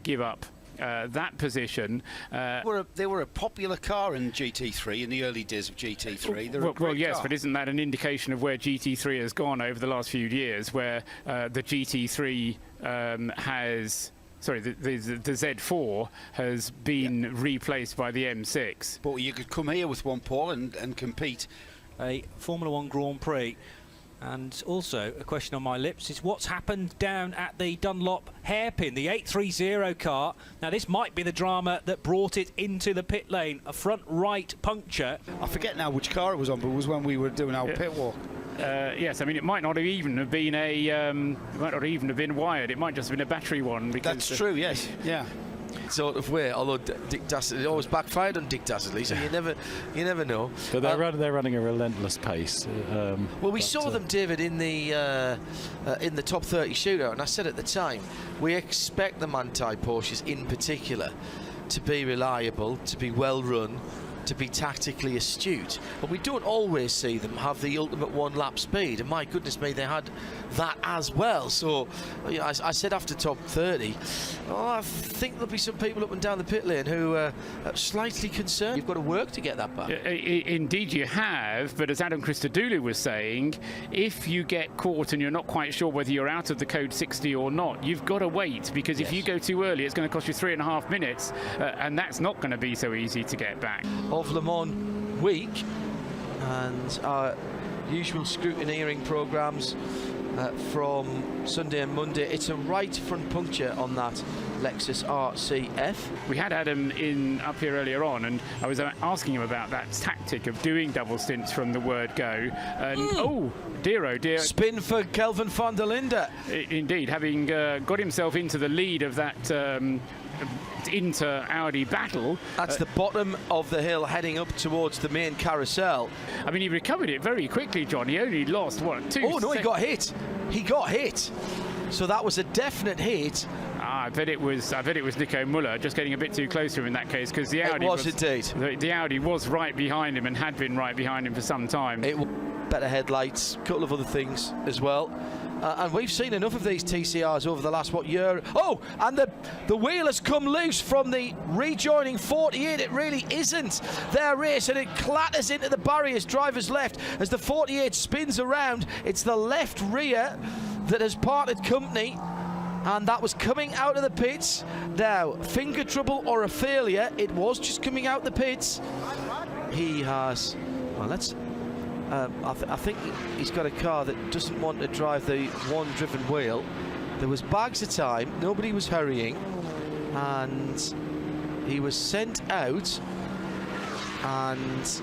give up that position. They were a popular car in GT3 in the early days of GT3. Well, yes, but isn't that an indication of where GT3 has gone over the last few years, where the GT3 has... Sorry, the Z4 has been replaced by the M6. But you could come here with one, Paul, and compete. A Formula 1 Grand Prix. And also, a question on my lips is what's happened down at the Dunlop hairpin, the 830 car. Now, this might be the drama that brought it into the pit lane, a front right puncture. I forget now which car it was on, but it was when we were doing our pit walk. Yes, I mean, it might not have even have been wired. It might just have been a battery one. Because that's true, yes. Yeah. Sort of way, although Dick Dastardly always backfired on Dick Dastardly, so you never know. But they're running a relentless pace. Well, we saw them, David, in the top 30 shootout, and I said at the time, we expect the Manthey Porsches in particular to be reliable, to be well run, to be tactically astute, but we don't always see them have the ultimate one-lap speed, and my goodness me, they had that as well. So you know, I said after top 30, I think there'll be some people up and down the pit lane who are slightly concerned. You've got to work to get that back. Indeed you have, but as Adam Christodoulou was saying, if you get caught and you're not quite sure whether you're out of the code 60 or not, you've got to wait, because if you go too early, it's going to cost you 3.5 minutes, and that's not going to be so easy to get back. Of Le Mans week, and our usual scrutineering programmes from Sunday and Monday. It's a right front puncture on that Lexus RCF. We had Adam in up here earlier on, and I was asking him about that tactic of doing double stints from the word go. And oh dear. Spin for Kelvin van der Linde. Indeed, having got himself into the lead of that Inter-Audi battle. That's the bottom of the hill heading up towards the main carousel. I mean, he recovered it very quickly, John. He only lost, what, 2 Oh, no, he got hit. He got hit. So that was a definite hit. I bet it was Nico Müller just getting a bit too close to him in that case, because the Audi indeed. The Audi was right behind him and had been right behind him for some time. Better headlights, a couple of other things as well. And we've seen enough of these TCRs over the last, year? Oh, and the wheel has come loose from the rejoining 48. It really isn't their race, and it clatters into the barriers, driver's left, as the 48 spins around. It's the left rear that has parted company, and that was coming out of the pits. Now, finger trouble or a failure, it was just coming out the pits. He has, well, let's... I think he's got a car that doesn't want to drive the one driven wheel. There was bags of time, nobody was hurrying, and he was sent out, and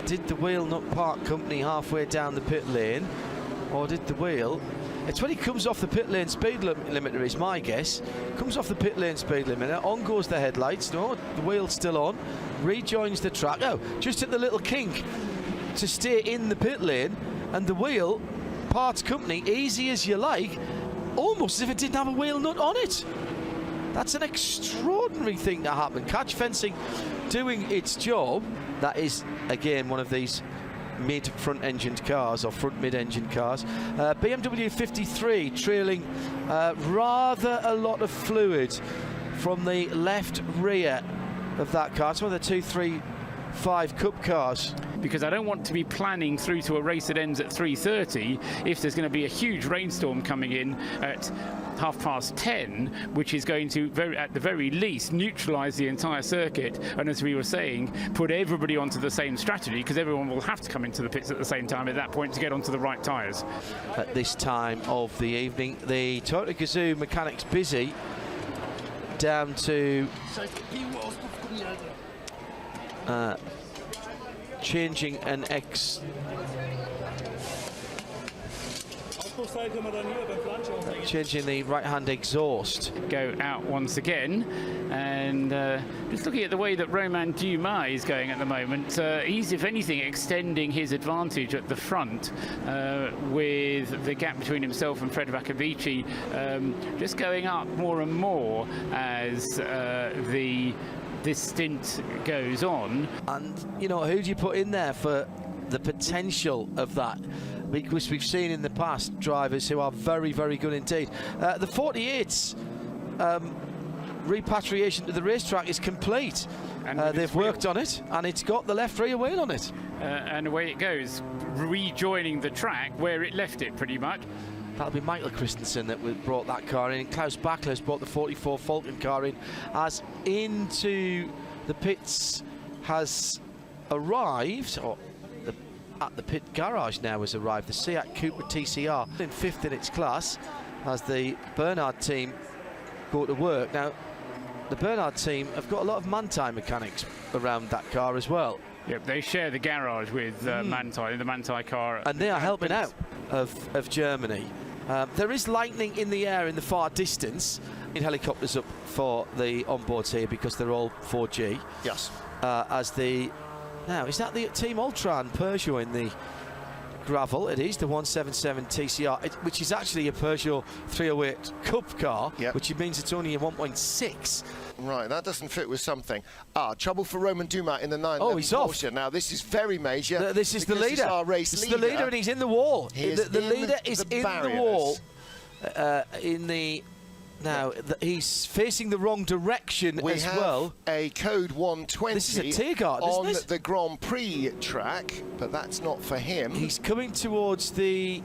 did the wheel not part company halfway down the pit lane, or did the wheel? It's when he comes off the pit lane speed limiter is my guess. Comes off the pit lane speed limiter, on goes the headlights, no, the wheel's still on, rejoins the track, oh, just at the little kink to stay in the pit lane, and the wheel parts company, easy as you like, almost as if it didn't have a wheel nut on it. That's an extraordinary thing to happen. Catch fencing doing its job. That is, again, one of these mid-front engined cars, or front mid-engined cars. BMW 53 trailing rather a lot of fluid from the left rear of that car. It's one of the 235 Cup cars. Because I don't want to be planning through to a race that ends at 3:30 if there's going to be a huge rainstorm coming in at 10:30, which is going to, at the very least, neutralise the entire circuit, and as we were saying, put everybody onto the same strategy, because everyone will have to come into the pits at the same time at that point to get onto the right tyres. At this time of the evening, the Toyota Gazoo mechanics busy down to changing an changing the right-hand exhaust. Go out once again, and just looking at the way that Romain Dumas is going at the moment, he's, if anything, extending his advantage at the front, with the gap between himself and Fred Vaccavici just going up more and more as this stint goes on. And, you know, who do you put in there for the potential of that? Because we've seen in the past drivers who are very, very good indeed. The 48's repatriation to the racetrack is complete. And they've worked on it, and it's got the left rear wheel on it. And away it goes, rejoining the track where it left it, pretty much. That'll be Michael Christensen that brought that car in. Klaus Bachler's brought the 44 Falcon car in, as into the pits has arrived, or at the pit garage now has arrived, the Seat Cupra TCR, in 5th in its class, as the Bernard team go to work. Now, the Bernard team have got a lot of Manthey mechanics around that car as well. Yep, they share the garage with Manthey, the Manthey car. And they are helping out of Germany. There is lightning in the air in the far distance. In helicopters up for the onboards here because they're all 4G. Yes. Now, is that the Team Ultron Peugeot in the gravel? It is the 177 TCR, which is actually a Peugeot 308 Cup car, which means it's only a 1.6. Right, that doesn't fit with something. Trouble for Romain Dumas in the 911 Oh, he's Porsche. off. Now, this is very major. This is the leader. This is our race this leader. is the leader, and he's in the wall. The leader is in barriers. the wall. Now, he's facing the wrong direction as well. A code 120 this is a Tiergarten, on isn't it? the Grand Prix track, but that's not for him. He's coming towards the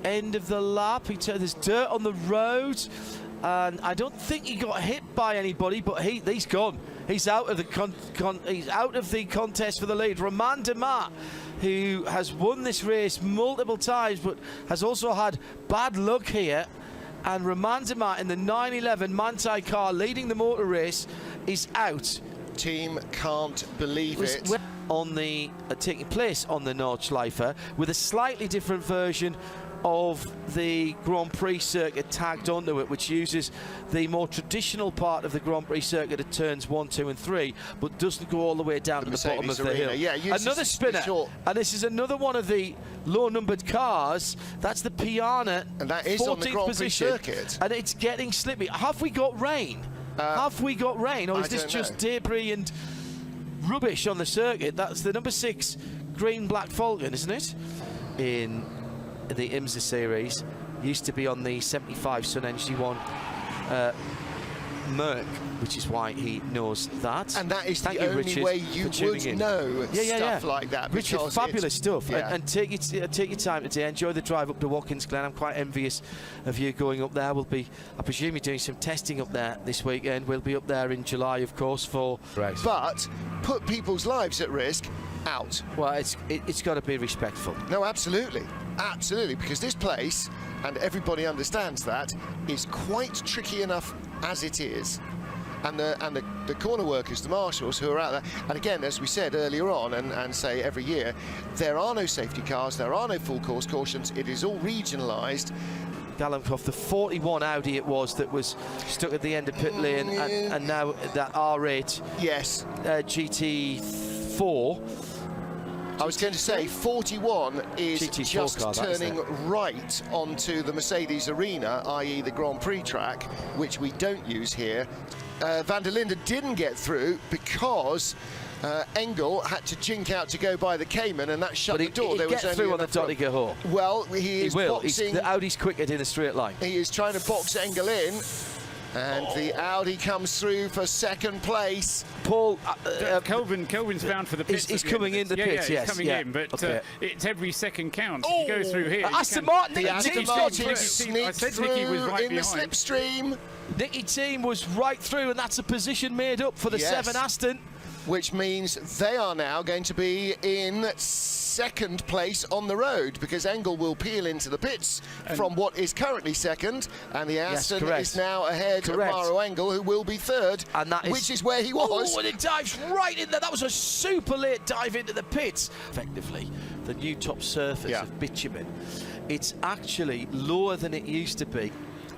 end of the lap. There's dirt on the road, and I don't think he got hit by anybody, but he's gone. He's out of the he's out of the contest for the lead. Romain Dumas, who has won this race multiple times, but has also had bad luck here. And Romain Martin, the 911 Manthey car leading the motor race, is out. Team can't believe it. On the taking place on the Nordschleife with a slightly different version of the Grand Prix circuit tagged onto it, which uses the more traditional part of the Grand Prix circuit at turns 1, 2 and 3, but doesn't go all the way down to the bottom of the hill. Yeah, another spinner, and this is another one of the low-numbered cars. That's the Piana, and that is on the Grand Prix circuit. And it's getting slippy. Have we got rain? Have we got rain, or is this just debris and rubbish on the circuit? That's the number 6 green-black Falcon, isn't it? In the IMSA series, used to be on the 75 Sun NG1 Merc, which is why he knows that. And that is Thank the you, only Richard, way you would know stuff like that. Richard, fabulous stuff. Yeah. And take your time today. Enjoy the drive up to Watkins Glen. I'm quite envious of you going up there. We'll be, I presume, you're doing some testing up there this weekend. We'll be up there in July, of course, for race. But put people's lives at risk. Out. Well, it's got to be respectful. No, absolutely, because this place, and everybody understands that, is quite tricky enough as it is. And the corner workers, the marshals who are out there, and again, as we said earlier on, and say every year, there are no safety cars, there are no full course cautions. It is all regionalised. Gallenkopf, the 41 Audi it was that was stuck at the end of pit lane, and now that R8 GT4. I was going to say 41 is GT4 just car, turning right onto the Mercedes arena, i.e. the Grand Prix track, which we don't use here. Van der Linde didn't get through because Engel had to jink out to go by the Cayman, and that shut the door. He'll get through on the Dottinger Hall. Well, he will. boxing. The Audi's quicker in a straight line. He is trying to box Engel in. And the Audi comes through for second place. Paul, Kelvin's bound for the pits. He's coming in the pits, yes. He's coming in, but it's every second counts. If you go through here. Aston Martin, the Aston Martin sneaked through in the slipstream. Nicky Team was right through, and that's a position made up for the 7 Aston. Which means they are now going to be in second place on the road, because Engel will peel into the pits from what is currently second, and the Aston is now ahead of Maro Engel, who will be third, and which is where he was. Oh, and it dives right in there. That was a super late dive into the pits. Effectively, the new top surface of bitumen, it's actually lower than it used to be.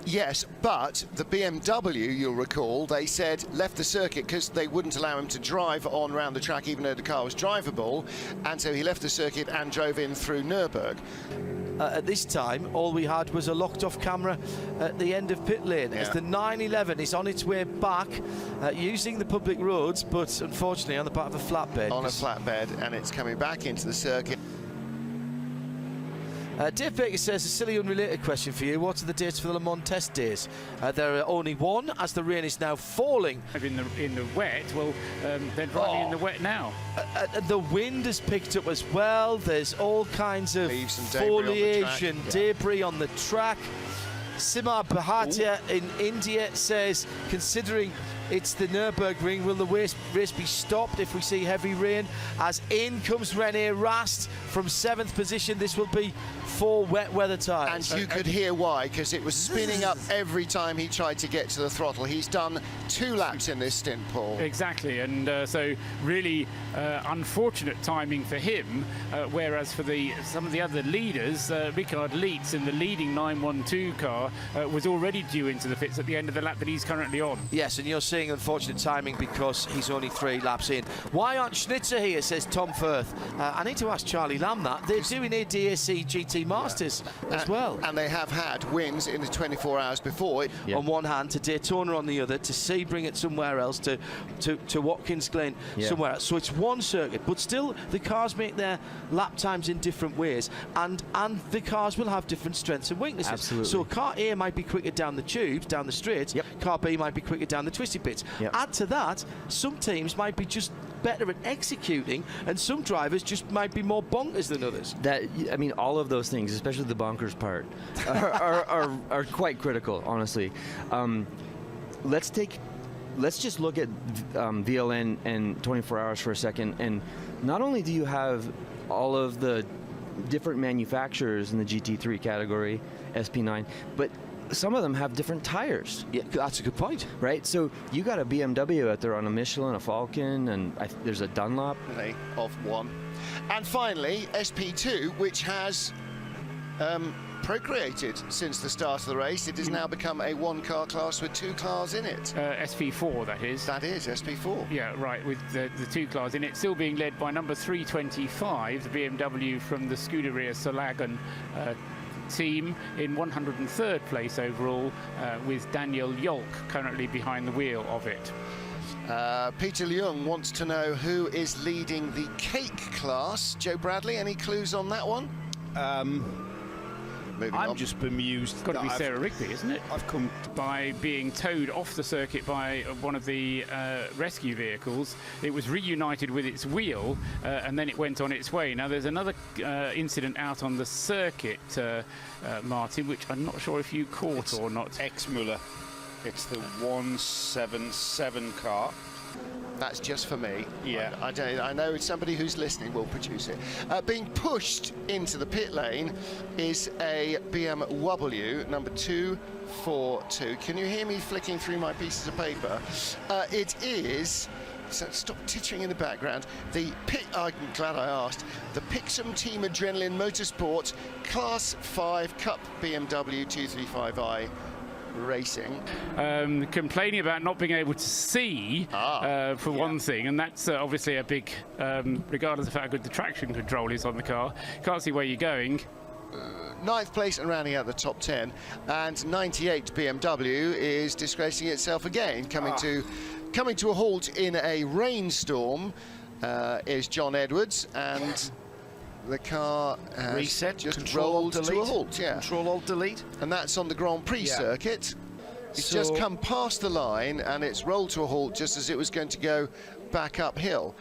Yes, but the BMW, you'll recall, they said left the circuit because they wouldn't allow him to drive on round the track, even though the car was drivable, and so he left the circuit and drove in through Nürburgring. At this time, all we had was a locked-off camera at the end of pit lane as the 911 is on its way back, using the public roads, but unfortunately on the part of a flatbed. On a flatbed, and it's coming back into the circuit. Dave Baker says, a silly unrelated question for you. What are the dates for the Le Mans test days? There are only one, as the rain is now falling. In the wet, well, they're driving in the wet now. The wind has picked up as well. There's all kinds of foliage and debris on the track. Simar Bhatia in India says, considering it's the Nürburgring, will the race be stopped if we see heavy rain? As in comes René Rast from 7th position. This will be 4 wet weather tyres. And you could hear why, because it was spinning up every time he tried to get to the throttle. He's done 2 laps in this stint, Paul. Exactly, and so really unfortunate timing for him, whereas for some of the other leaders, Richard Leitz in the leading 912 car was already due into the pits at the end of the lap that he's currently on. Yes, and you're seeing unfortunate timing because he's only 3 laps in. Why aren't Schnitzer here, says Tom Firth. I need to ask Charlie Lamb that. They're doing a DAC GT Masters as well. And they have had wins in the 24 hours before. On one hand, to Daytona on the other, to Sebring it somewhere else, to Watkins Glen somewhere else. So it's one circuit, but still the cars make their lap times in different ways, and the cars will have different strengths and weaknesses. Absolutely. So car A might be quicker down the tubes, down the straights, car B might be quicker down the twisty bits. Add to that, some teams might be just better at executing, and some drivers just might be more bonkers than others. I mean, all of those things, especially the bonkers part, are quite critical, honestly. Let's just look at VLN and 24 hours for a second, and not only do you have all of the different manufacturers in the GT3 category, SP9, but some of them have different tires. Yeah, that's a good point. Right, so you got a BMW out there on a Michelin, a Falcon, and there's a Dunlop. Of one. And finally, SP2, which has procreated since the start of the race. It has now become a one-car class with 2 cars in it. SP4, that is. That is SP4. Yeah, right, with the 2 cars in it, still being led by number 325, the BMW from the Scuderia Solagon team, in 103rd place overall, with Daniel Yolk currently behind the wheel of it. Peter Leung wants to know who is leading the cake class. Joe Bradley, any clues on that one? I'm just bemused. It's got to be Sarah Rigby, isn't it? I've come by being towed off the circuit by one of the rescue vehicles. It was reunited with its wheel, and then it went on its way. Now, there's another incident out on the circuit, Martin, which I'm not sure if you caught or not. Ex-Muller. It's the 177 car. That's just for me. Yeah. I know it's somebody who's listening will produce it. Being pushed into the pit lane is a BMW number 242. Can you hear me flicking through my pieces of paper? It is. So stop tittering in the background. I'm glad I asked. The Pixum Team Adrenaline Motorsport Class 5 Cup BMW 235i. Racing. Complaining about not being able to see, for one thing, and that's obviously a big, regardless of how good the traction control is on the car, can't see where you're going. 9th place and rounding out the top 10, and 98 BMW is disgracing itself again, coming to a halt in a rainstorm. Is John Edwards, and the car has reset, just rolled to a halt. Yeah. Control-Alt-Delete. And that's on the Grand Prix circuit. It's just come past the line and it's rolled to a halt just as it was going to go back uphill.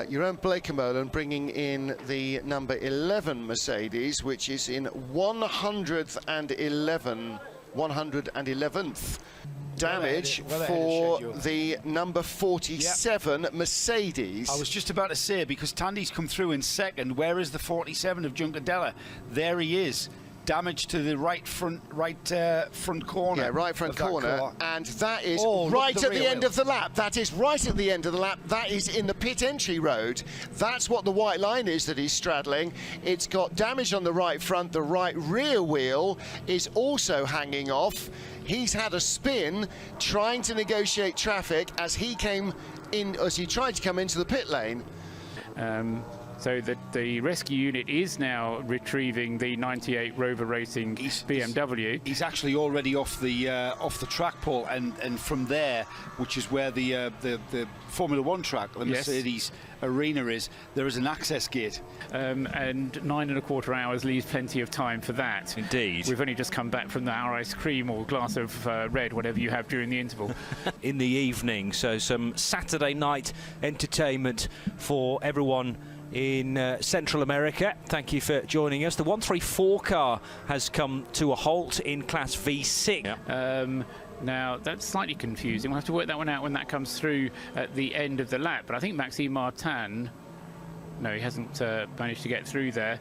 Your own Blakemolen bringing in the number 11 Mercedes, which is in 111th damage for the number 47 Mercedes. I was just about to say, because Tandy's come through in second, where is the 47 of Juncadella? There he is. Damage to the right front corner. Yeah, right front corner. And that is right at the end of the lap. That is right at the end of the lap. That is in the pit entry road. That's what the white line is that he's straddling. It's got damage on the right front. The right rear wheel is also hanging off. He's had a spin trying to negotiate traffic as he tried to come into the pit lane. So the rescue unit is now retrieving the 98 Rover Racing BMW. He's actually already off the track, Paul, and from there, which is where the Formula One track, the Mercedes arena is, there is an access gate. And 9.25 hours leaves plenty of time for that. Indeed. We've only just come back from our ice cream or glass of red, whatever you have during the interval. In the evening, so some Saturday night entertainment for everyone in Central America. Thank you for joining us. The 134 car has come to a halt in Class V6. Yep. Now, that's slightly confusing. We'll have to work that one out when that comes through at the end of the lap. But I think Maxime Martin, no, he hasn't managed to get through there.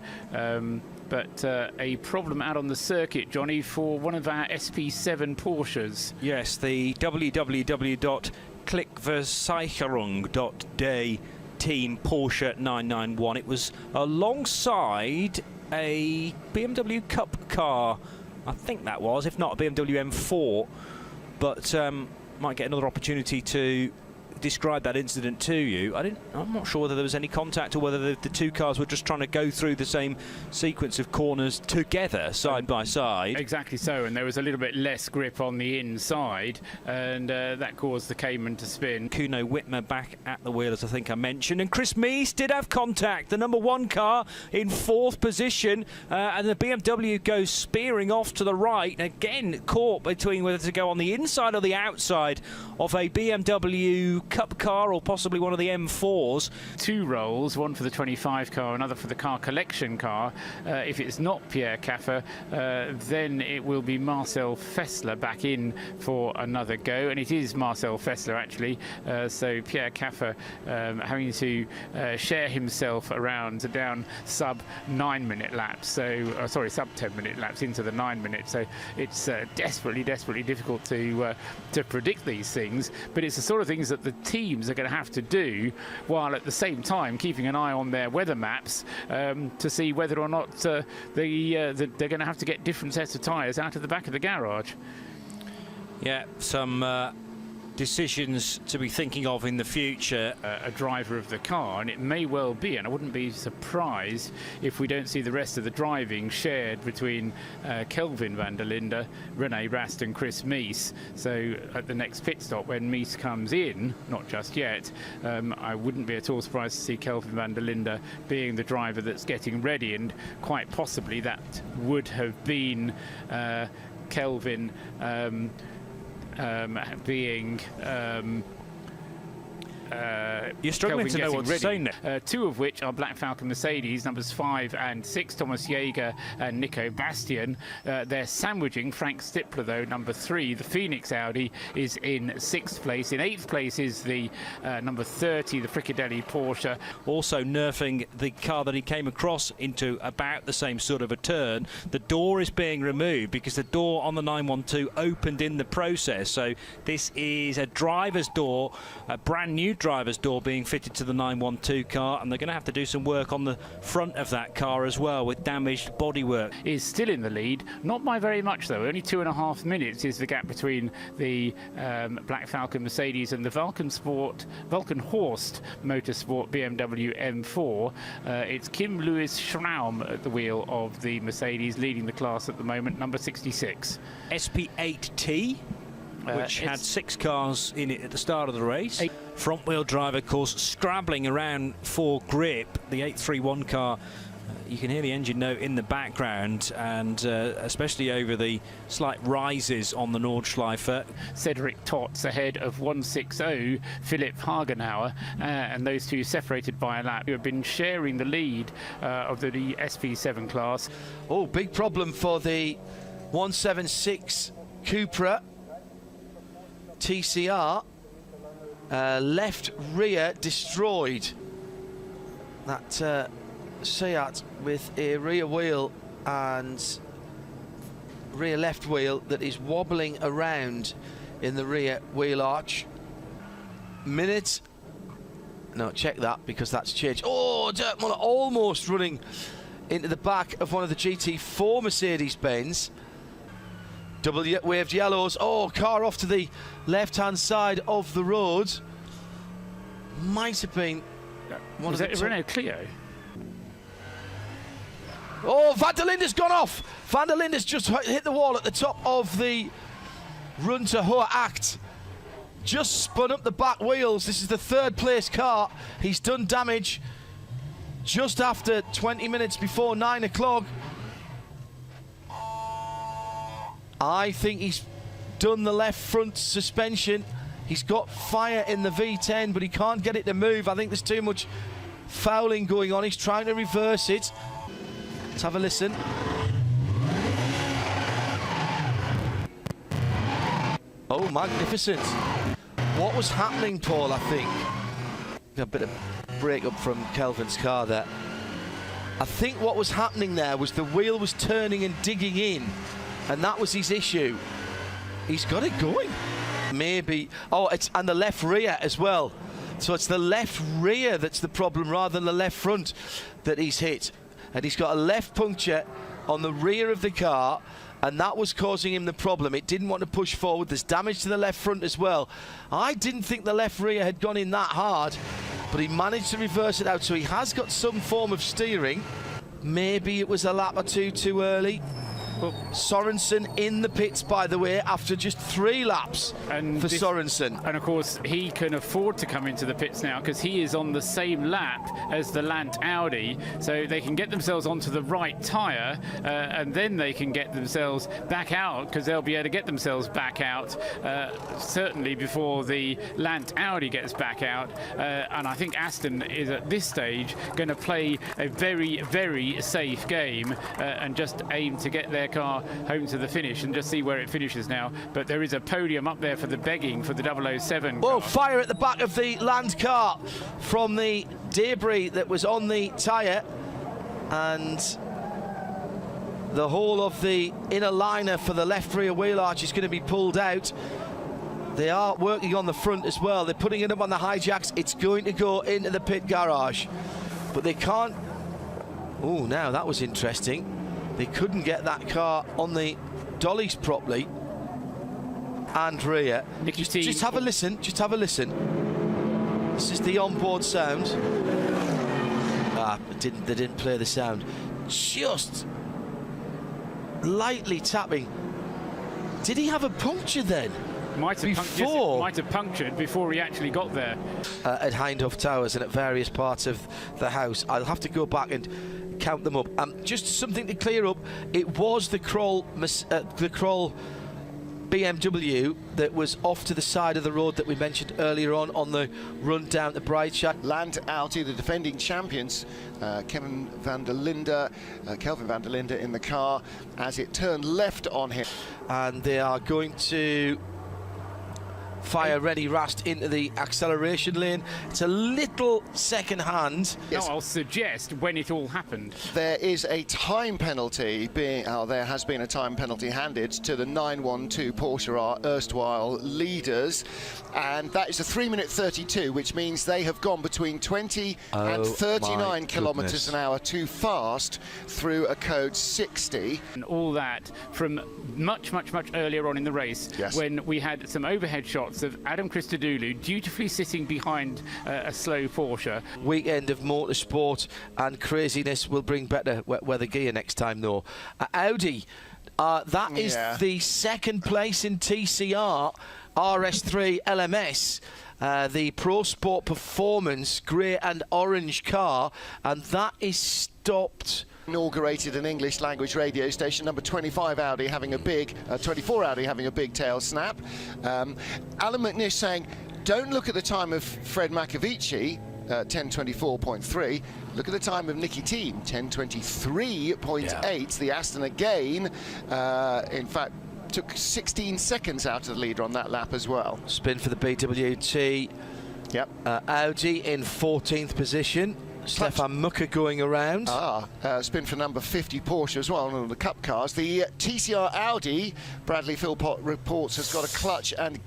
But a problem out on the circuit, Johnny, for one of our SP7 Porsches. Yes, the www.klickversicherung.de Team Porsche 991. It was alongside a BMW Cup car, I think that was, if not a BMW M4, but might get another opportunity to describe that incident to you. I'm not sure whether there was any contact or whether the two cars were just trying to go through the same sequence of corners together, side by side. Exactly so, and there was a little bit less grip on the inside, and that caused the Cayman to spin. Kuno Whitmer back at the wheel, as I think I mentioned, and Chris Meese did have contact. The number 1 car in 4th position, and the BMW goes spearing off to the right, again caught between whether to go on the inside or the outside of a BMW Cup car or possibly one of the M4s. 2 roles, one for the 25 car, another for the car collection car. If it's not Pierre Caffer, then it will be Marcel Fessler back in for another go, and it is Marcel Fessler actually. So Pierre Caffer having to share himself around down sub 9-minute laps, so sorry, sub 10-minute laps into the 9 minutes. So it's desperately difficult to predict these things, but it's the sort of things that the teams are going to have to do, while at the same time keeping an eye on their weather maps to see whether or not they're going to have to get different sets of tyres out of the back of the garage. Yeah, some decisions to be thinking of in the future. A driver of the car, and it may well be, and I wouldn't be surprised if we don't see the rest of the driving shared between Kelvin van der Linde, René Rast and Chris Mees. So at the next pit stop when Mees comes in, not just yet, I wouldn't be at all surprised to see Kelvin van der Linde being the driver that's getting ready, and quite possibly that would have been Kelvin being you're struggling to know what to say now. 2 of which are Black Falcon Mercedes, numbers 5 and 6, Thomas Jaeger and Nico Bastian. They're sandwiching Frank Stippler, though, number 3. The Phoenix Audi is in 6th place. In 8th place is the number 30, the Fricadelli Porsche. Also nerfing the car that he came across into about the same sort of a turn. The door is being removed because the door on the 912 opened in the process. So this is a driver's door, a brand new driver's door being fitted to the 912 car, and they're going to have to do some work on the front of that car as well with damaged bodywork. Is still in the lead, not by very much though. Only 2.5 minutes is the gap between the Black Falcon Mercedes and the Valkenhorst Motorsport BMW M4. It's Kim Lewis Schraum at the wheel of the Mercedes, leading the class at the moment, number 66. SP8T, which had 6 cars in it at the start of the race. Front wheel drive, of course, scrabbling around for grip. The 831 car, you can hear the engine note in the background, and especially over the slight rises on the Nordschleife. Cedric Tots ahead of 160 Philipp Hagenauer, and those two separated by a lap, who have been sharing the lead of the SP7 class. Oh, big problem for the 176 Cupra TCR. Left rear destroyed. That Seat with a rear wheel and rear left wheel that is wobbling around in the rear wheel arch. Minute. No, check that, because that's changed. Oh, Dirk Muller almost running into the back of one of the GT4 Mercedes-Benz. Double waved yellows. Oh, car off to the left-hand side of the road. Might have been one Was of that the Renault Clio? Oh, Van der Linde's gone off. Van der Linde's just hit the wall at the top of the run to Hoa Act. Just spun up the back wheels. This is the 3rd place car. He's done damage just after 20 minutes before 9 o'clock. I think he's done the left front suspension. He's got fire in the V10, but he can't get it to move. I think there's too much fouling going on. He's trying to reverse it. Let's have a listen. Oh, magnificent. What was happening, Paul, I think? A bit of break up from Kelvin's car there. I think what was happening there was the wheel was turning and digging in, and that was his issue. He's got it going. Maybe. Oh, and the left rear as well. So it's the left rear that's the problem rather than the left front that he's hit. And he's got a left puncture on the rear of the car, and that was causing him the problem. It didn't want to push forward. There's damage to the left front as well. I didn't think the left rear had gone in that hard, but he managed to reverse it out. So he has got some form of steering. Maybe it was a lap or two too early. Sorensen in the pits, by the way, after just 3 laps for Sorensen. And of course, he can afford to come into the pits now because he is on the same lap as the Lant Audi, so they can get themselves onto the right tyre, and then they can get themselves back out, because they'll be able to get themselves back out certainly before the Lant Audi gets back out. And I think Aston is at this stage going to play a very, very safe game and just aim to get their car home to the finish and just see where it finishes now. But there is a podium up there for the begging for the 007 car. Oh, fire at the back of the Land car from the debris that was on the tyre, and the whole of the inner liner for the left rear wheel arch is going to be pulled out. They are working on the front as well. They're putting it up on the hijacks. It's going to go into the pit garage, but they can't. Oh, now that was interesting. They couldn't get that car on the dollies properly. Andrea, just have a listen. Just have a listen. This is the onboard sound. They didn't play the sound. Just lightly tapping. Did he have a puncture then? Might have punctured before he actually got there. At Hindhoff Towers and at various parts of the house. I'll have to go back and count them up. Just something to clear up. It was the Kroll BMW that was off to the side of the road that we mentioned earlier on the run down to Breitscheid. Lant Audi, the defending champions, Kelvin van der Linde in the car as it turned left on him. And they are going to fire Rennie Rast into the acceleration lane. It's a little second hand. Yes. No, I'll suggest when it all happened. There is a time penalty there has been a time penalty handed to the 912 Porsche, our erstwhile leaders, and that is a 3-minute 32, which means they have gone between 20 and 39 kilometres an hour too fast through a code 60. And all that from much earlier on in the race, when we had some overhead shots of Adam Christodoulou dutifully sitting behind a slow Porsche. Weekend of motorsport and craziness will bring better weather gear next time, though. Audi, that is the second place in TCR RS3 LMS. The Pro Sport Performance grey and orange car, and that is stopped. Inaugurated an English language radio station, number 25 Audi having a big 24 Audi having a big tail snap. Alan McNish saying, don't look at the time of Fred Macavici, 10:24.3. Look at the time of Nicky Team, 10:23.8. The Aston again, in fact, took 16 seconds out of the leader on that lap as well. Spin for the BWT. Yep. Audi in 14th position. Stefan Mucker going around. Spin for number 50 Porsche as well on the Cup cars. The TCR Audi, Bradley Philpott reports, has got a clutch and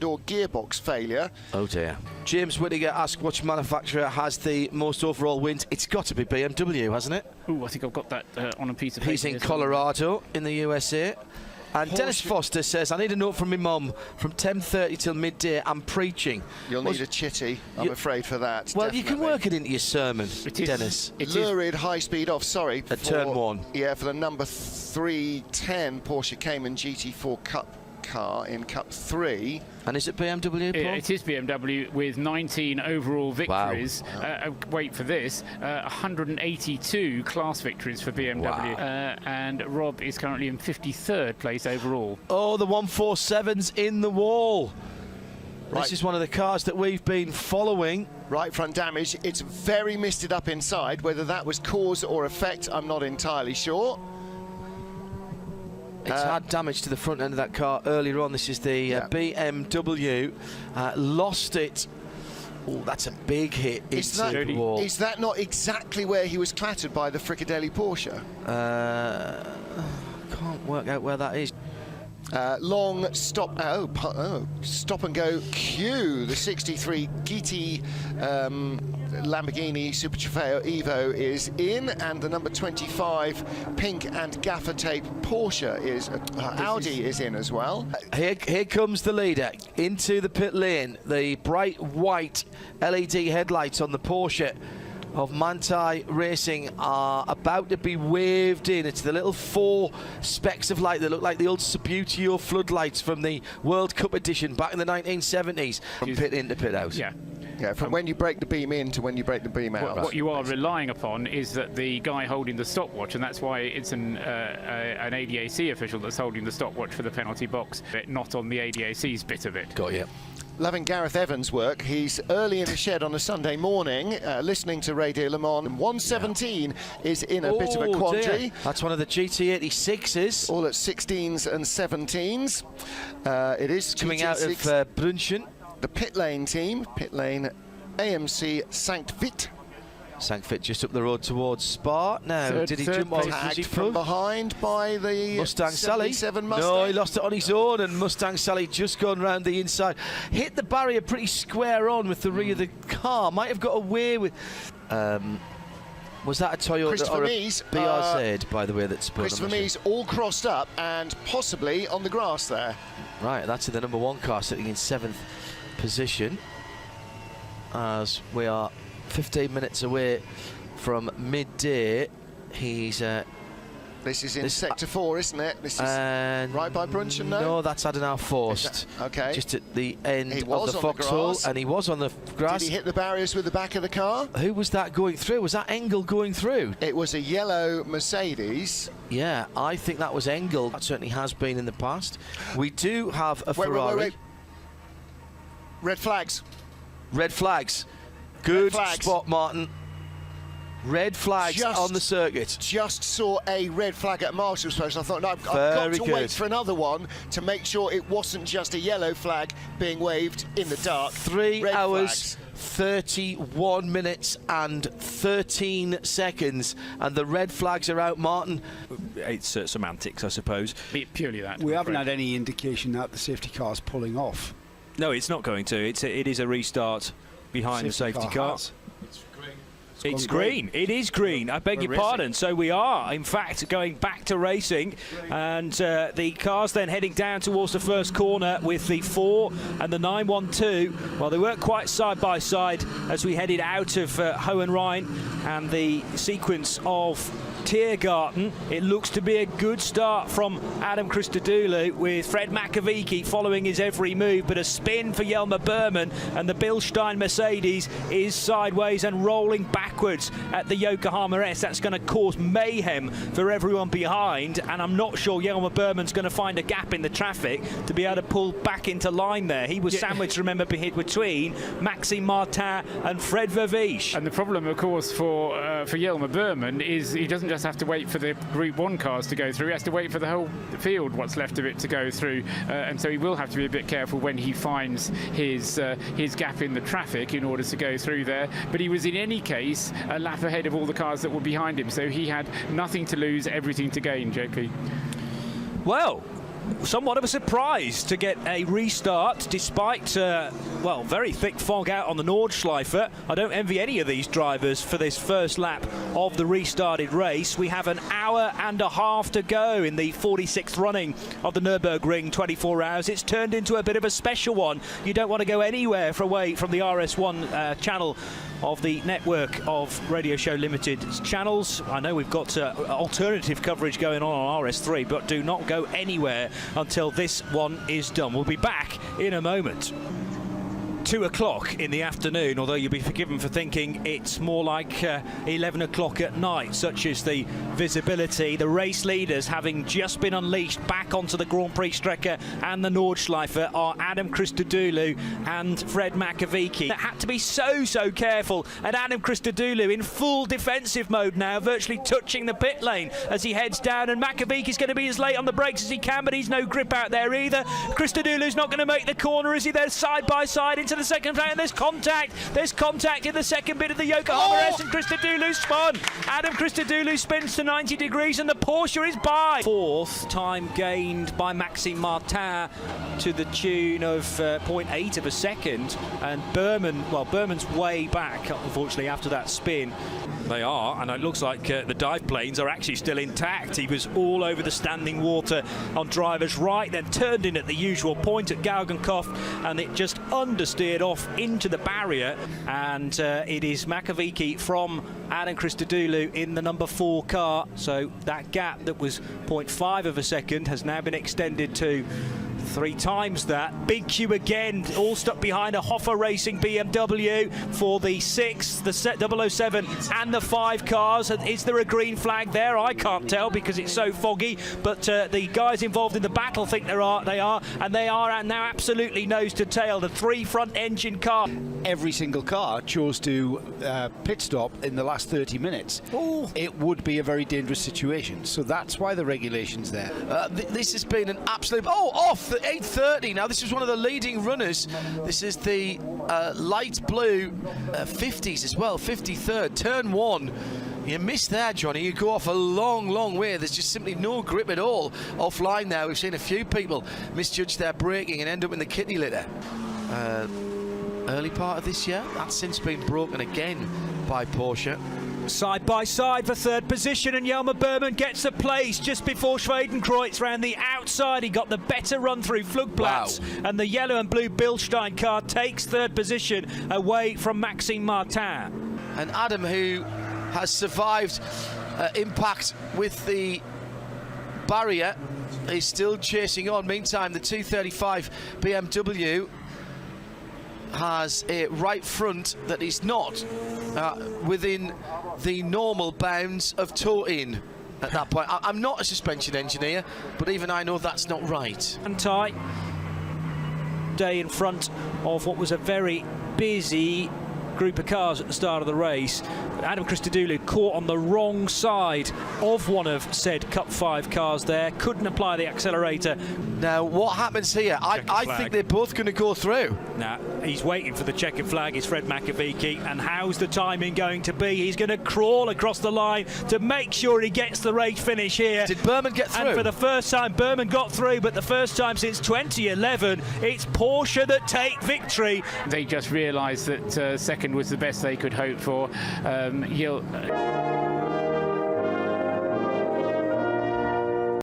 or gearbox failure. Oh dear. James Whittaker asked which manufacturer has the most overall wins. It's got to be BMW, hasn't it? Oh, I think I've got that on a piece of paper. He's in Colorado in the USA. And Dennis Foster says, I need a note from my mum from 10:30 till midday. I'm preaching. You'll need a chitty, I'm afraid, for that. Well, definitely. You can work it into your sermon, Dennis. Lurid high speed off, sorry. At turn 1. Yeah, for the number 310 Porsche Cayman GT4 Cup car in Cup 3. And is it BMW, Paul? It is BMW with 19 overall victories. Wow. Wait for this, 182 class victories for BMW. Wow. And Rob is currently in 53rd place overall. Oh, the 147's in the wall. Right. This is one of the cars that we've been following. Right front damage. It's very misted up inside. Whether that was cause or effect, I'm not entirely sure. It's had damage to the front end of that car earlier on. This is the BMW. Lost it. Oh, that's a big hit into the wall. Is that not exactly where he was clattered by the Fricadelli Porsche? Can't work out where that is. Long stop, stop and go Q. The 63 GT Lamborghini Super Trofeo Evo is in, and the number 25 pink and gaffer tape Porsche is Audi is in as well. Here comes the leader into the pit lane. The bright white LED headlights on the Porsche of Manthey Racing are about to be waved in. It's the little 4 specks of light that look like the old Subutio floodlights from the World Cup edition back in the 1970s. From pit in to pit out. Yeah. Yeah, from when you break the beam in to when you break the beam out. What you are relying upon is that the guy holding the stopwatch, and that's why it's an ADAC official that's holding the stopwatch for the penalty box, not on the ADAC's bit of it. Got you. Loving Gareth Evans' work. He's early in the shed on a Sunday morning, listening to Radio Le Mans. 117 is in a bit of a quandary. Dear. That's one of the GT86s. All at 16s and 17s. It is coming out of Brunchen. The pit lane team, pit lane AMC Sankt Vit. Sankt Vit just up the road towards Spa. Now, did he jump on? Tagged from behind by the Mustang Sally? Mustang. No, he lost it on his own, and Mustang Sally just gone round the inside. Hit the barrier pretty square on with the rear of the car. Might have got away with... was that a Toyota or a BRZ, by the way, that spun? Christopher Mees all crossed up and possibly on the grass there. Right, that's the number 1 car sitting in 7th position, as we are 15 minutes away from midday. He's this is in sector 4, isn't it? This is right by Brunchen. No, that's Adenauer Forst. Okay, just at the end of the foxhole, and he was on the grass. Did he hit the barriers with the back of the car? Who was that going through? Was that Engel going through? It was a yellow Mercedes. Yeah, I think that was Engel. That certainly has been in the past. We do have a Ferrari. Wait. Red flags. Red flags. Good spot, Martin. Red flags on the circuit. Just saw a red flag at Marshall's post. I thought, no, I've got to wait for another one to make sure it wasn't just a yellow flag being waved in the dark. 3 hours, 31 minutes and 13 seconds, and the red flags are out, Martin. It's semantics, I suppose. Purely that. We haven't had any indication that the safety car's pulling off. No, it's not going to. It is a restart behind the safety car. It's green. It is green. I beg your pardon. So we are, in fact, going back to racing, and the car's then heading down towards the first corner with the 4 and the 912. Well, they weren't quite side by side as we headed out of Hohenrhein, and the sequence of Tiergarten. It looks to be a good start from Adam Christodoulou, with Fred Makovic following his every move, but a spin for Jelmer Berman, and the Bilstein Mercedes is sideways and rolling backwards at the Yokohama S. That's going to cause mayhem for everyone behind, and I'm not sure Jelmer Berman's going to find a gap in the traffic to be able to pull back into line there. He was sandwiched, remember, between Maxime Martin and Fred Verviche. And the problem, of course, for Jelmer Berman is he doesn't just have to wait for the Group 1 cars to go through, he has to wait for the whole field, what's left of it, to go through, and so he will have to be a bit careful when he finds his gap in the traffic in order to go through there. But he was in any case a lap ahead of all the cars that were behind him, so he had nothing to lose, everything to gain, JP. Well, somewhat of a surprise to get a restart despite, well, very thick fog out on the Nordschleife. I don't envy any of these drivers for this first lap of the restarted race. We have an hour and a half to go in the 46th running of the Nürburgring 24 hours. It's turned into a bit of a special one. You don't want to go anywhere away from the RS1 channel of the network of Radio Show Limited channels. I know we've got alternative coverage going on RS3, but do not go anywhere until this one is done. We'll be back in a moment. 2 o'clock in the afternoon, although you'll be forgiven for thinking it's more like 11 o'clock at night. Such is the visibility. The race leaders, having just been unleashed back onto the Grand Prix Strecke and the Nordschleife, are Adam Christodoulou and Fred Makovic. Had to be so careful, and Adam Christodoulou in full defensive mode now, virtually touching the pit lane as he heads down, and Makovic is going to be as late on the brakes as he can, but he's no grip out there either. Christodoulou's not going to make the corner, is he? They're side by side into the second lane, and there's contact in the second bit of the Yokohama S, and Christodoulou spun. Adam Christodoulou spins to 90 degrees, and the Porsche is by. Fourth time gained by Maxime Martin to the tune of 0.8 of a second, and Berman's way back, unfortunately, after that spin. They are, and it looks like the dive planes are actually still intact. He was all over the standing water on driver's right, then turned in at the usual point at Gaugenkopf, and it just understeered veered off into the barrier, and it is Makovici from Adam Christodoulou in the number 4 car. So that gap that was 0.5 of a second has now been extended to 3 times that. Big queue again, all stuck behind a Hoffa Racing BMW for the 6, the 007 and the 5 cars. Is there a green flag there? I can't tell because it's so foggy, but the guys involved in the battle think they are, and they are now absolutely nose to tail. The 3 front engine car. Every single car chose to pit stop in the last 30 minutes. Ooh. It would be a very dangerous situation, so that's why the regulation's there. This has been an absolute... off the 8:30 now. This was one of the leading runners. This is the light blue 50s as well, 53rd, turn 1. You missed there, Johnny. You go off a long, long way. There's just simply no grip at all offline now. We've seen a few people misjudge their braking and end up in the kitty litter. Early part of this year, that's since been broken again by Porsche. Side by side for 3rd position, and Jelmer Berman gets a place just before Schwedenkreuz round the outside. He got the better run through Flugplatz, and the yellow and blue Bilstein car takes 3rd position away from Maxime Martin. And Adam, who has survived impact with the barrier, is still chasing on. Meantime, the 235 BMW has a right front that is not within the normal bounds of toe-in at that point. I'm not a suspension engineer, but even I know that's not right. Anti day in front of what was a very busy group of cars at the start of the race. Adam Christodoulou caught on the wrong side of one of said Cup 5 cars there, couldn't apply the accelerator. Now what happens here? I think they're both going to go through. Now he's waiting for the checkered flag, is Fred Makovici, and how's the timing going to be? He's going to crawl across the line to make sure he gets the race finish here. Did Berman get through? And for the first time, Berman got through, but the first time since 2011, it's Porsche that take victory. They just realised that second was the best they could hope for.